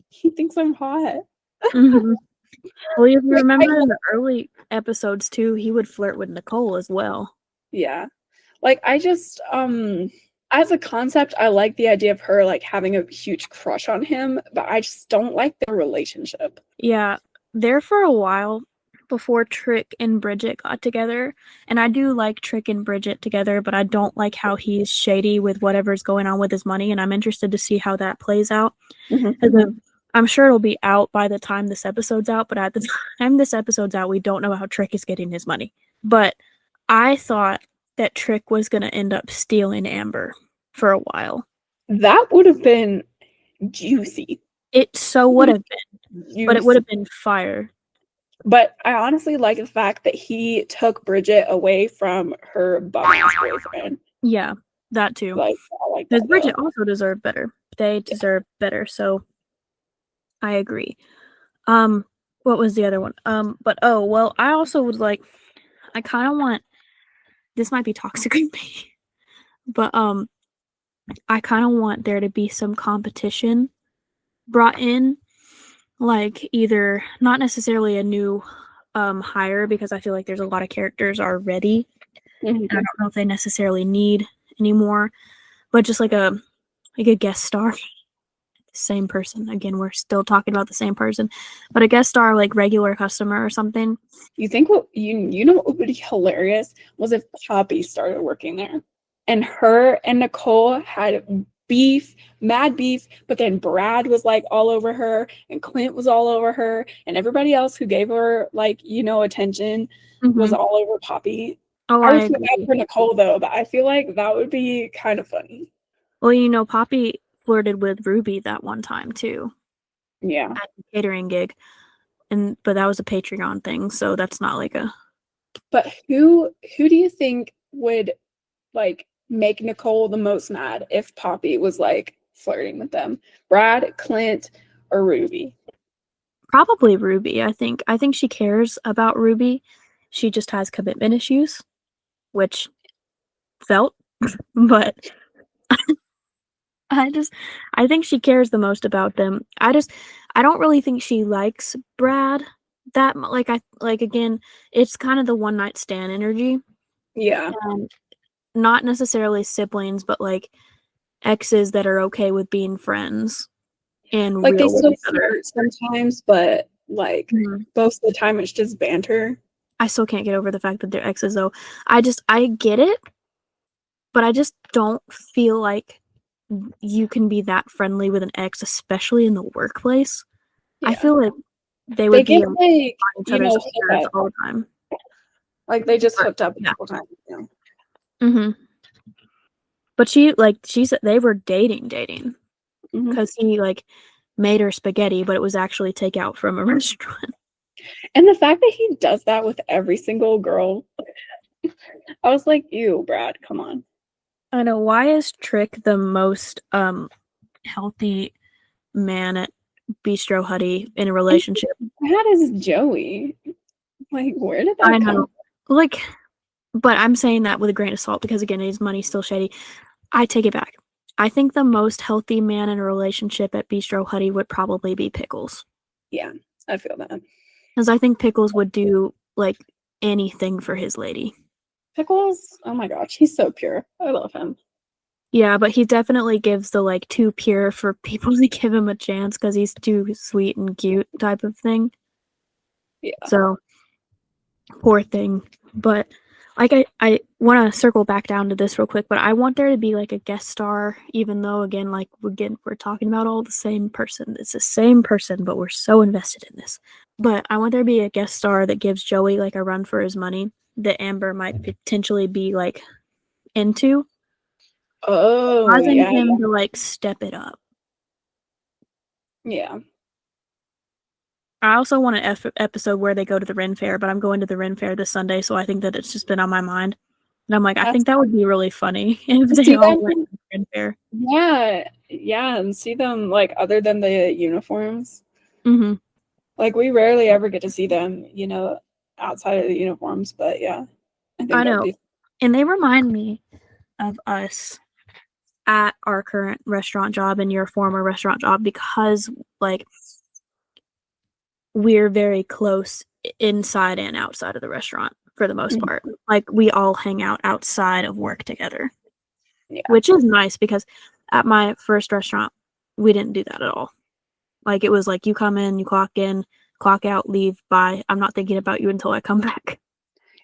he thinks I'm hot. Well, if you remember in the early episodes too, he would flirt with Nicole as well. Yeah. Like, I just, as a concept, I like the idea of her, like, having a huge crush on him, but I just don't like their relationship. Yeah. There for a while before Trick and Bridget got together, and I do like Trick and Bridget together, but I don't like how he's shady with whatever's going on with his money, and I'm interested to see how that plays out. I'm sure it'll be out by the time this episode's out, but at the time this episode's out, we don't know how Trick is getting his money. But I thought that Trick was going to end up stealing Amber for a while. That would have been juicy. It so would have been, juicy. But it would have been fire. But I honestly like the fact that he took Bridget away from her bum-ass boyfriend. Yeah, that too. Like, I like that. Because Bridget also deserved better. They deserve better, so I agree. What was the other one? I also would like, I kind of want, this might be toxic of me, but I kind of want there to be some competition brought in, like either not necessarily a new hire, because I feel like there's a lot of characters already, and I don't know if they necessarily need anymore, but just like a guest star. Same person. Again, we're still talking about the same person, but a guest star, like regular customer or something. You think what what would be hilarious was if Poppy started working there and her and Nicole had mad beef, but then Brad was like all over her and Clint was all over her and everybody else who gave her like, attention was all over Poppy. Oh, I would feel bad for Nicole though, but I feel like that would be kind of funny. Well, Poppy flirted with Ruby that one time too. Yeah. At the catering gig. But that was a Patreon thing, so that's not like a. But who do you think would like make Nicole the most mad if Poppy was like flirting with them? Brad, Clint, or Ruby? Probably Ruby, I think. I think she cares about Ruby. She just has commitment issues, which felt, but I think she cares the most about them. I don't really think she likes Brad, that again, it's kind of the one night stand energy. Yeah. Not necessarily siblings, but like exes that are okay with being friends and Like, they real with still each other. flirt sometimes, but, like, most of the time it's just banter. I still can't get over the fact that they're exes, though. I get it, but I just don't feel like you can be that friendly with an ex, especially in the workplace. I Yeah. feel like they They would be get, on like, each other's hooked ears up. all the time. Like, they just But, hooked up a yeah. couple times, you know? Mm-hmm. But she said they were dating Mhm. because he like made her spaghetti, but it was actually takeout from a restaurant. And the fact that he does that with every single girl, I was like, ew, Brad, come on. I know. Why is Trick the most healthy man at Bistro Huddy in a relationship? That is Joey. Like, where did that I come know. Like, but I'm saying that with a grain of salt because again, his money's still shady. I take it back. I think the most healthy man in a relationship at Bistro Huddy would probably be Pickles. Yeah, I feel that. Because I think Pickles would do like anything for his lady. Pickles? Oh my gosh, he's so pure. I love him. Yeah, but he definitely gives the like too pure for people to give him a chance because he's too sweet and cute type of thing. Yeah. So poor thing. But like I want to circle back down to this real quick, but I want there to be like a guest star, even though again, like we're talking about all the same person. It's the same person, but we're so invested in this. But I want there to be a guest star that gives Joey like a run for his money that Amber might potentially be like into, Oh, causing yeah. him to like step it up. Yeah. I also want an episode where they go to the Ren Fair, but I'm going to the Ren Fair this Sunday, so I think that it's just been on my mind. And I'm like, I think that would be really funny if they See all them? went to the Ren Fair. Yeah. Yeah. And see them, like, other than the uniforms. Mm-hmm. Like, we rarely ever get to see them, outside of the uniforms. But yeah, I think I that would know. be. And they remind me of us at our current restaurant job and your former restaurant job because, like, we're very close inside and outside of the restaurant for the most part. Like, we all hang out outside of work together. Yeah. Which is nice because at my first restaurant, we didn't do that at all. Like, it was like you come in, you clock in, clock out, leave, bye. I'm not thinking about you until I come back.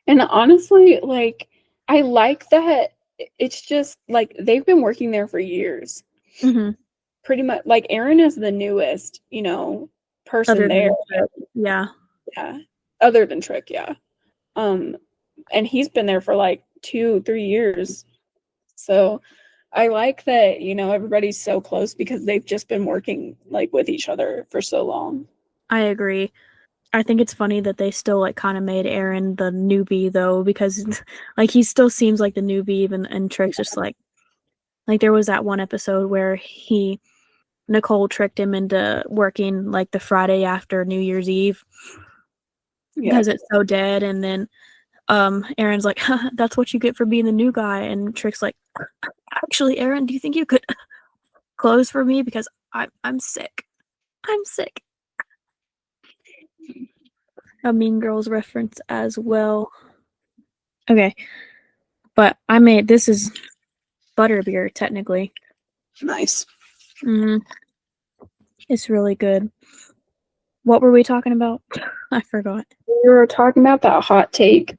And honestly, like, I like that it's just like they've been working there for years. Mm-hmm. Pretty much, like, Aaron is the newest, person Other there. than Trick, yeah. Yeah. Other than Trick, yeah. And he's been there for like 2-3 years. So I like that, everybody's so close because they've just been working like with each other for so long. I agree. I think it's funny that they still like kind of made Aaron the newbie though, because like he still seems like the newbie even and Trick's just like there was that one episode where Nicole tricked him into working like the Friday after New Year's Eve Yeah. because it's so dead, and then Aaron's like, that's what you get for being the new guy, and Trick's like, actually, Aaron, do you think you could close for me because I'm sick. I'm sick. A Mean Girls reference as well. Okay. But this is butterbeer, technically. Nice. Mm-hmm. It's really good. What were we talking about? I forgot. We were talking about that hot take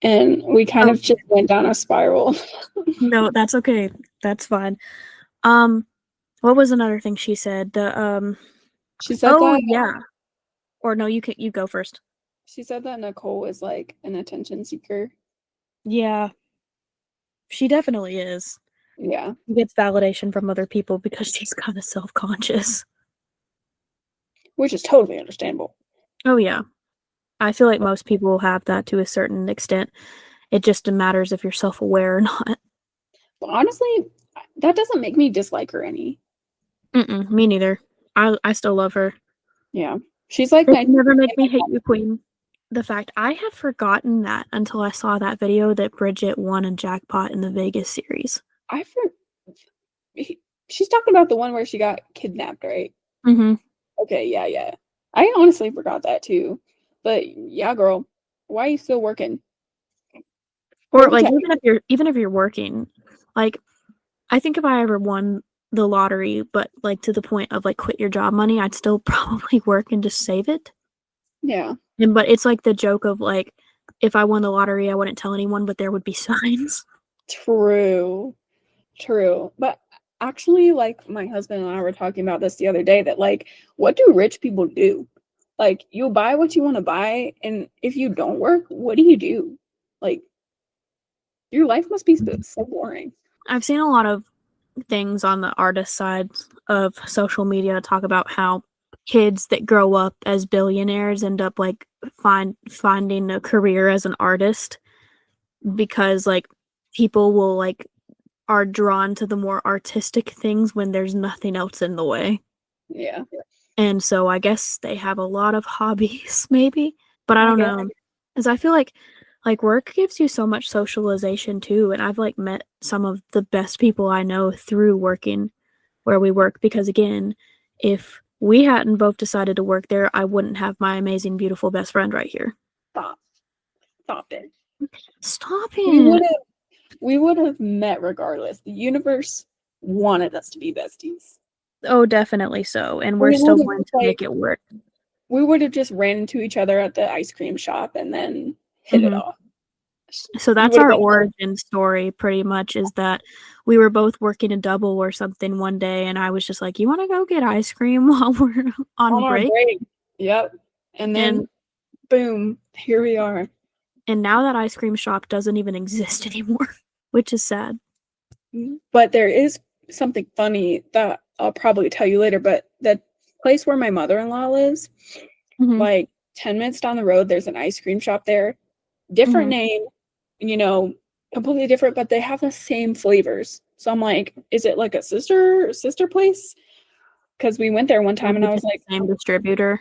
and we kind of just went down a spiral. No, that's okay. That's fine. What was another thing she said? She said that yeah. Or no, you go first. she said that Nicole is like an attention seeker. Yeah. She definitely is. Yeah. She gets validation from other people because she's kind of self-conscious. Which is totally understandable. Oh yeah. I feel like most people have that to a certain extent. It just matters if you're self-aware or not. But honestly, that doesn't make me dislike her any. Me neither. I still love her. Yeah. She's like It never make me hate you, Queen. The fact I had forgotten that until I saw that video that Bridget won a jackpot in the Vegas series. She's talking about the one where she got kidnapped, right? Mm-hmm. Okay, yeah. I honestly forgot that too. But yeah, girl, why are you still working? Or What like time? even if you're working, like I think if I ever won the lottery, but like to the point of like quit your job money, I'd still probably work and just save it. Yeah, But it's like the joke of like if I won the lottery, I wouldn't tell anyone, but there would be signs. true. True. But actually, like my husband and I were talking about this the other day that like what do rich people do? Like you buy what you want to buy, and if you don't work, what do you do? Like your life must be so boring. I've seen a lot of things on the artist side of social media talk about how kids that grow up as billionaires end up like finding a career as an artist because like people will like are drawn to the more artistic things when there's nothing else in the way. Yeah. And so I guess they have a lot of hobbies maybe, but I I don't guess. know. Cuz I feel like work gives you so much socialization too, and I've like met some of the best people I know through working where we work because again, if we hadn't both decided to work there, I wouldn't have my amazing beautiful best friend right here. Stop. Stop it. Stop We would it. have we would have met regardless. The universe wanted us to be besties. Oh, definitely so. And we're We still would have going to like make it work. we would have just ran into each other at the ice cream shop and then hit it Mhm. off. So You that's would have our been origin story pretty much is that we were both working a double or something one day and I was just like, "You want to go get ice cream while we're on on our break?" break. Yep. And then And boom, here we are. now that ice cream shop doesn't even exist anymore, which is sad. But there is something funny that I'll probably tell you later. But the place where my mother-in-law lives, Mhm. like 10 minutes down the road, there's an ice cream shop there. Different Mhm. name, you know, completely different, but they have the same flavors. So I'm like, is it like a sister place? Because we went there one time and Maybe I was just like, the same distributor.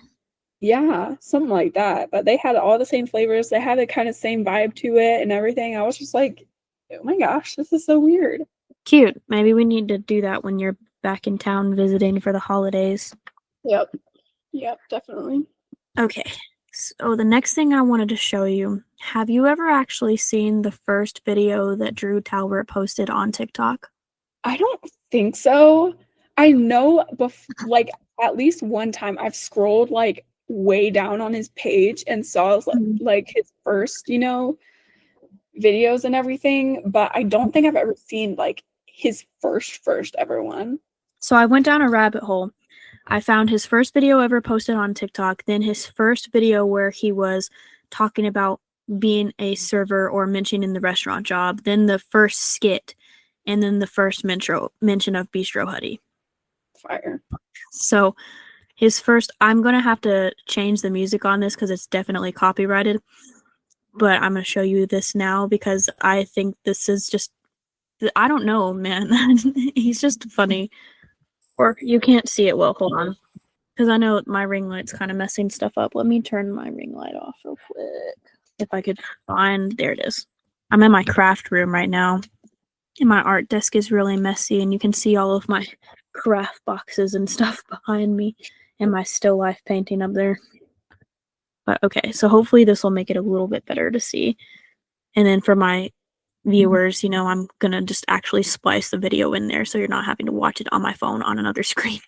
yeah, something like that. But they had all the same flavors. They had a kind of same vibe to it and everything. I was just like, oh my gosh, this is so weird. Cute. Maybe we need to do that when you're back in town visiting for the holidays. Yep. Yep, definitely. Okay. So the next thing I wanted to show you, have you ever actually seen the first video that Drew Talbert posted on TikTok? I don't think so. I know like at least one time I've scrolled like way down on his page and saw Mhm. like his first, videos and everything, but I don't think I've ever seen like his first ever one. So I went down a rabbit hole. I found his first video ever posted on TikTok, then his first video where he was talking about being a server or mentioning the restaurant job, then the first skit, and then the first mention of Bistro Huddy. Fire. So his first, I'm gonna have to change the music on this because it's definitely copyrighted. But I'm gonna show you this now because I think this is just, I don't know, man. He's just funny. Or you can't see it well. Hold on. Because I know my ring light's kind of messing stuff up. Let me turn my ring light off real quick. If I could find, there it is. I'm in my craft room right now. And my art desk is really messy, and you can see all of my craft boxes and stuff behind me, and my still life painting up there. But okay, so hopefully this will make it a little bit better to see. And then for my viewers, I'm gonna just actually splice the video in there so you're not having to watch it on my phone on another screen.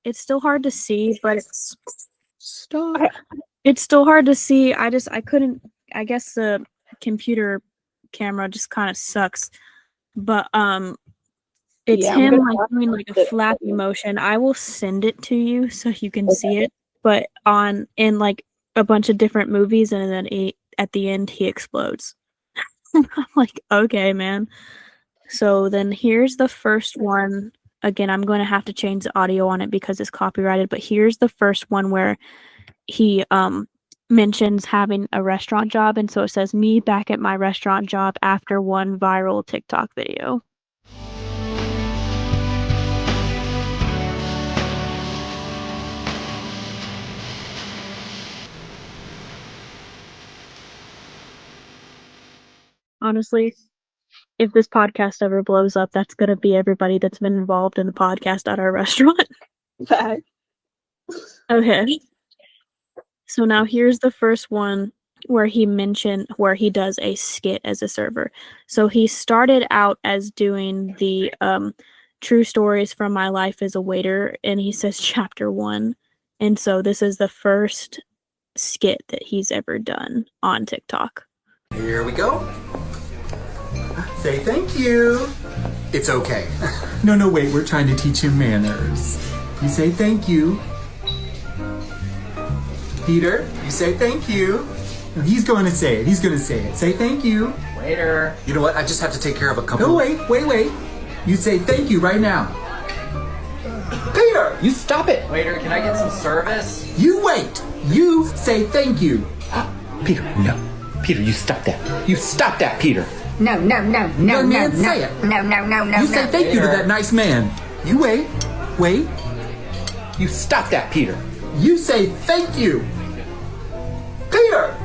It's still hard to see, but stop. I, It's still hard to see. I couldn't, I guess the computer camera just kind of sucks. But it's yeah, I'm him gonna like have doing like a to flappy motion. I will send it to you so you can see it. But in like a bunch of different movies, and then at the end he explodes. I'm like, okay, man. So then here's the first one. Again, I'm going to have to change the audio on it because it's copyrighted, but here's the first one where he mentions having a restaurant job, and so it says me back at my restaurant job after one viral TikTok video. Honestly, if this podcast ever blows up, that's going to be everybody that's been involved in the podcast at our restaurant. Fact. Okay. So now here's the first one where he does a skit as a server. So he started out as doing the true stories from my life as a waiter, and he says chapter 1. And so this is the first skit that he's ever done on TikTok. Here we go. Say thank you. It's okay. No, wait, we're trying to teach him manners. You say thank you. Peter, you say thank you. No, he's going to say it. Say thank you. Waiter. You know what? I just have to take care of a couple. No, wait. You say thank you right now. Peter! You stop it. Waiter, can I get some service? You wait. You say thank you. Peter, no. Peter, you stop that. You stop that, Peter. No. Young man, say it. No. You say thank you to that nice man. You wait. You stop that, Peter. You say thank you. Peter!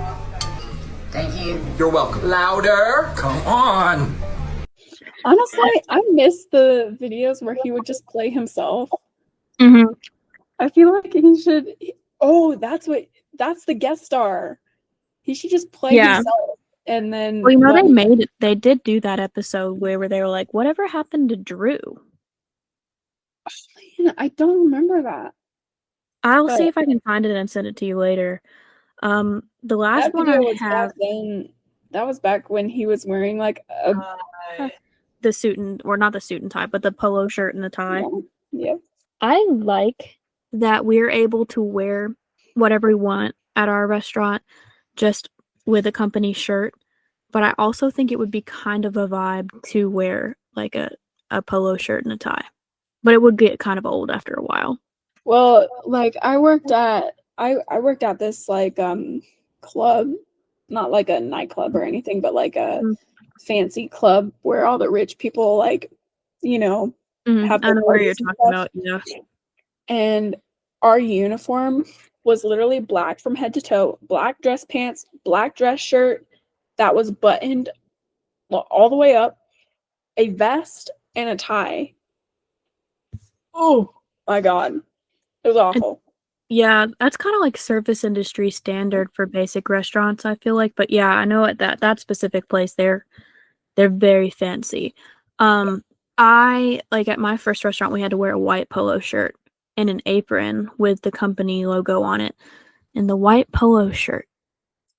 Thank you. You're welcome. Louder. Come on. Honestly, I miss the videos where he would just play himself. Mm-hmm. I feel like he should. Oh, that's the guest star. He should just play himself, and then. Well, they did do that episode where they were like, "Whatever happened to Drew?" Oh, man, I don't remember that. I'll see if I can find it and send it to you later. The last one I have. That was back when he was wearing like the suit not the suit and tie, but the polo shirt and the tie. Yeah. I like that we're able to wear whatever we want at our restaurant just with a company shirt, but I also think it would be kind of a vibe to wear like a polo shirt and a tie, but it would get kind of old after a while. Well, like I worked at this like club, not like a nightclub or anything, but like a fancy club where all the rich people like, have I know what you're talking about, yeah. And our uniform was literally black from head to toe, black dress pants, black dress shirt that was buttoned all the way up, a vest, and a tie. Oh my God. It was awful. Yeah, that's kind of like service industry standard for basic restaurants, I feel like. But yeah, I know at that specific place, they're very fancy. I like at my first restaurant, we had to wear a white polo shirt and an apron with the company logo on it. And the white polo shirt,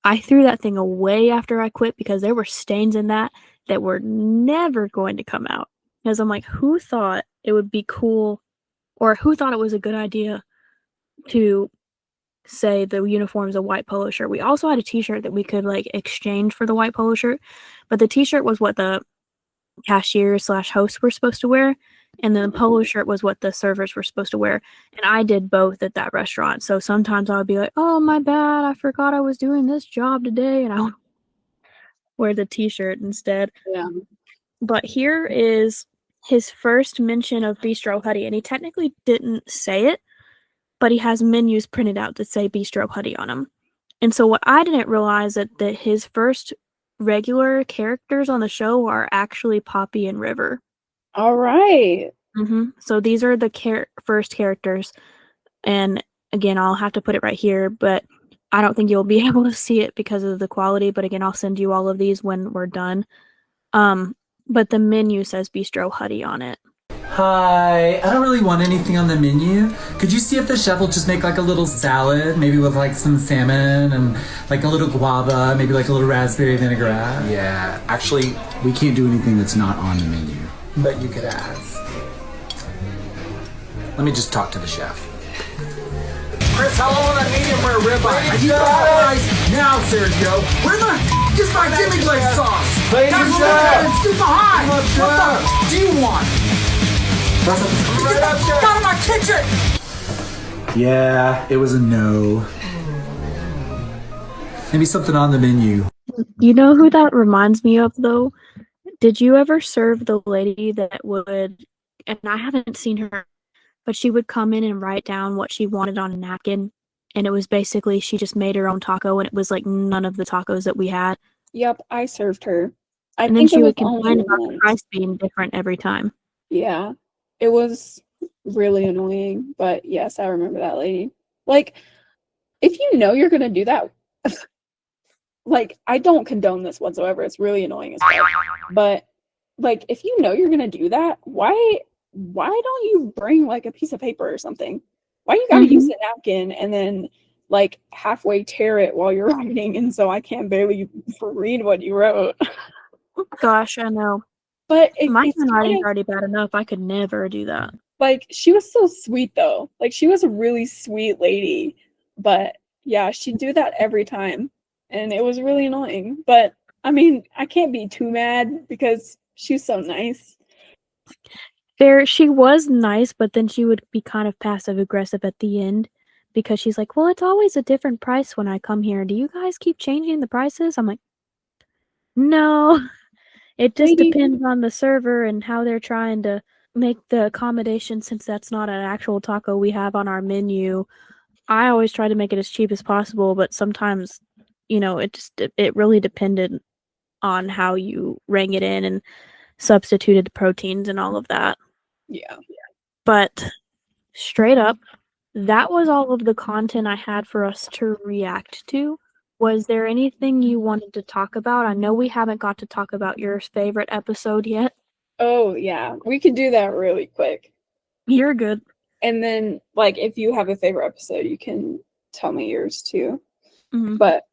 I threw that thing away after I quit because there were stains in that were never going to come out. Because I'm like, who thought it would be cool, or who thought it was a good idea to say the uniform is a white polo shirt? We also had a t-shirt that we could like exchange for the white polo shirt, but the t-shirt was what the cashier/hosts were supposed to wear, and then the polo shirt was what the servers were supposed to wear. And I did both at that restaurant, so sometimes I would be like, oh my bad, I forgot I was doing this job today, and I would wear the t-shirt instead. Yeah. But here is his first mention of Bistro Huddy, and he technically didn't say it, but he has menus printed out that say Bistro Huddy on them. And so what I didn't realize that his first regular characters on the show are actually Poppy and River. All right. So these are the first characters. And again, I'll have to put it right here, but I don't think you'll be able to see it because of the quality. But again, I'll send you all of these when we're done. But the menu says Bistro Huddy on it. Hi, I don't really want anything on the menu. Could you see if the chef will just make like a little salad, maybe with like some salmon and like a little guava, maybe like a little raspberry vinaigrette? Yeah, actually, we can't do anything that's not on the menu. But you could ask. Let me just talk to the chef. Chris, how long will that medium rare ribeye? You guys, now, Sergio, where the Just my chili glaze sauce. Ladies and gentlemen. Super high. What the f- do you want? Get the f- out of my kitchen. Yeah, it was a no. Maybe something on the menu. You know who that reminds me of, though? Did you ever serve the lady that would, and I haven't seen her, but she would come in and write down what she wanted on a napkin, and it was basically she just made her own taco, and it was like none of the tacos that we had. Yep, I served her. I And then think she it was would complain only about the once. price being different every time. Yeah, it was really annoying, but yes, I remember that lady. Like, if you know you're gonna do that, like, I don't condone this whatsoever. It's really annoying as well. But like, if you know you're gonna do that, why don't you bring like a piece of paper or something? Why you gotta use a napkin and then like halfway tear it while you're writing, and so I can't barely read what you wrote. Gosh, I know. But My it's handwriting's kind of already bad enough. I could never do that. like she was so sweet though. Like she was a really sweet lady. But yeah, she'd do that every time. And it was really annoying. But I mean, I can't be too mad because she's so nice. She was nice, but then she would be kind of passive aggressive at the end because she's like, "Well, it's always a different price when I come here. Do you guys keep changing the prices?" I'm like, "No, it just Lady, depends on the server and how they're trying to make the accommodation since that's not an actual taco we have on our menu. I always try to make it as cheap as possible, but sometimes, it really depended on how you rang it in and substituted the proteins and all of that." yeah. But straight up, that was all of the content I had for us to react to. Was there anything you wanted to talk about? I know we haven't got to talk about your favorite episode yet. Oh yeah. We could do that really quick. You're good. And then like if you have a favorite episode, you can tell me yours too. Mhm. But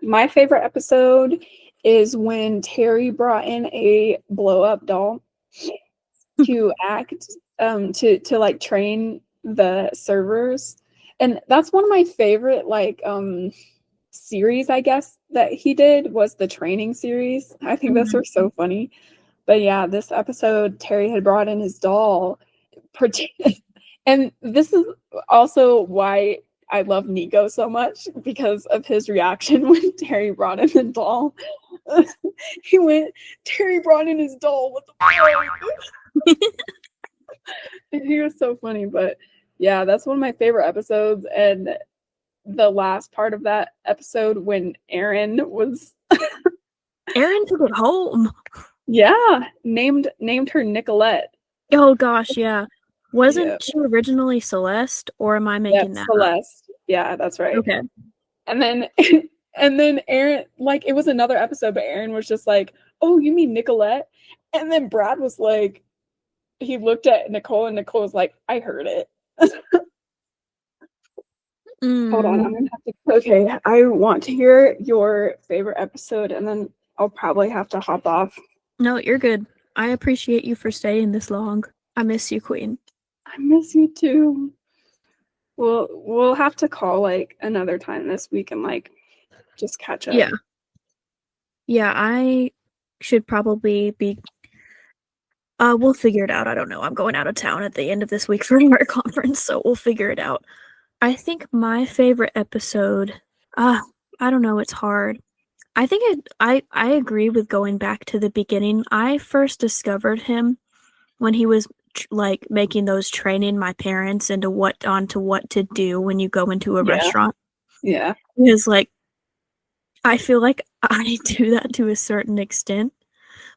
my favorite episode is when Terry brought in a blow up doll to act to like train the servers. And that's one of my favorite like series, I guess, that he did was the training series. I think those were so funny. But yeah, this episode Terry had brought in his doll and this is also why I love Nico so much because of his reaction when Terry brought in the doll. He went, Terry brought in his doll. What the fuck? He was so funny, but yeah, that's one of my favorite episodes. And the last part of that episode when Aaron Aaron took it home. yeah, named her Nicolette. Oh gosh, yeah. Wasn't Yeah. she originally Celeste, or am I making that up? Celeste. Yeah, that's right. Okay. And then and then Aaron, like it was another episode, but Aaron was just like, "Oh, you mean Nicolette?" And then Brad was like, he looked at Nicole, and Nicole was like, "I heard it." Hold on, I'm gonna have to. Okay, I want to hear your favorite episode, and then I'll probably have to hop off. No, you're good. I appreciate you for staying this long. I miss you, Queen. I miss you too. We'll have to call like another time this week and like just catch up. Yeah. Yeah, I should probably be. We'll figure it out. I don't know. I'm going out of town at the end of this week for our conference, so we'll figure it out. I think my favorite episode, I don't know, it's hard. I think I agree with going back to the beginning. I first discovered him when he was like making those training my parents into what to do when you go into a restaurant. Yeah. Because like I feel like I do that to a certain extent,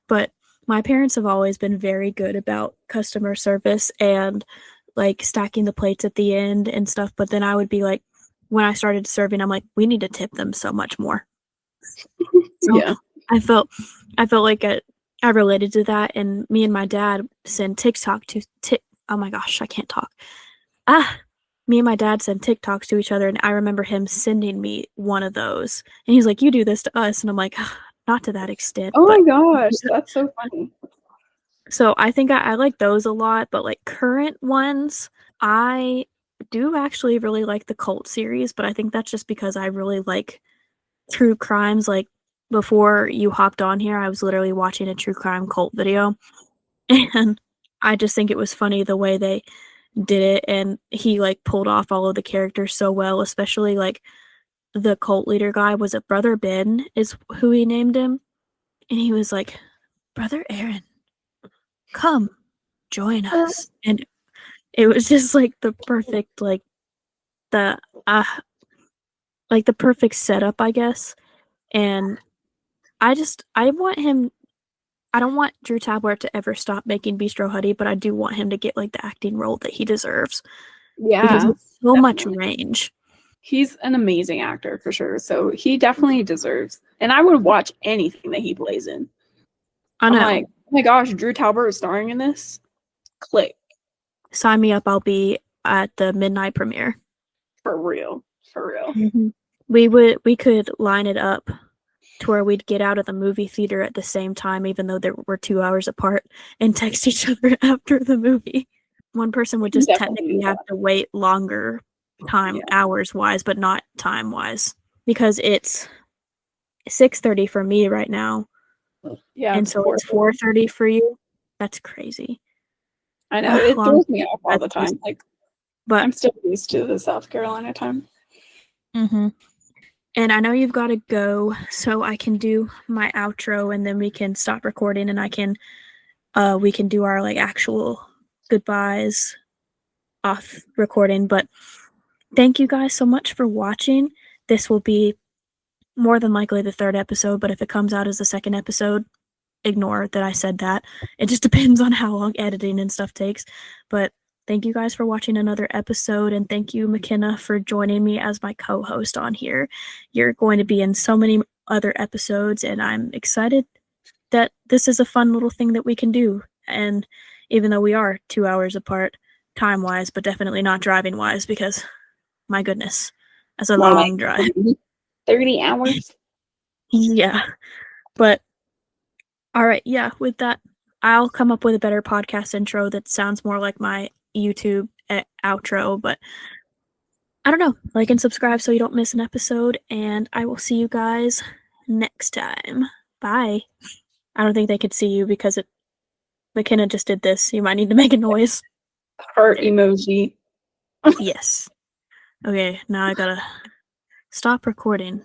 but my parents have always been very good about customer service and like stacking the plates at the end and stuff. But then I would be like, when I started serving, I'm like, we need to tip them so much more. So Yeah. I felt like I related to that, and me and my dad send oh my gosh, I can't talk. Me and my dad send TikToks to each other, and I remember him sending me one of those, and he's like, "You do this to us," and I'm like, not to that extent. Oh but my gosh, that's so funny. So I think I like those a lot, but like current ones, I do actually really like the Cult series, but I think that's just because I really like true crimes like before you hopped on here, I was literally watching a true crime cult video, and I just think it was funny the way they did it, and he like pulled off all of the characters so well, especially like the cult leader guy. Was it Brother Ben is who he named him? And he was like, Brother Aaron, come join us. And it was just like the perfect the the perfect setup, I guess. And I want him. I don't want Drew Tabler to ever stop making Bistro Huddy, but I do want him to get like the acting role that he deserves. Yeah, because it's so much definitely. range. He's an amazing actor for sure. So he definitely deserves. And I would watch anything that he plays in. I know. I'm like, oh my gosh, Drew Talbot is starring in this. Click. Sign me up. I'll be at the midnight premiere. For real. For real. Mm-hmm. We could line it up to where we'd get out of the movie theater at the same time, even though we're 2 hours apart, and text each other after the movie. One person would just technically have to wait longer hours wise, but not time wise, because it's 6:30 for me right now. Yeah. And so it's 4:30 for you. That's crazy. I know. It throws me off all the time. But I'm still used to the South Carolina time. Mm-hmm. And I know you've got to go, so I can do my outro, and then we can stop recording, and we can do our like actual goodbyes off recording. But thank you guys so much for watching. This will be more than likely the 3rd episode, but if it comes out as the 2nd episode, ignore that I said that. It just depends on how long editing and stuff takes. But thank you guys for watching another episode, and thank you, McKenna, for joining me as my co-host on here. You're going to be in so many other episodes, and I'm excited that this is a fun little thing that we can do. And even though we are 2 hours apart time-wise, but definitely not driving-wise, because my goodness, that's a long drive. 30 hours? Yeah. But all right, yeah, with that, I'll come up with a better podcast intro that sounds more like my YouTube outro, but I don't know. Like and subscribe so you don't miss an episode, and I will see you guys next time. Bye. I don't think they could see you because McKenna just did this. You might need to make a noise. Heart emoji. Yes. Okay, now I gotta stop recording.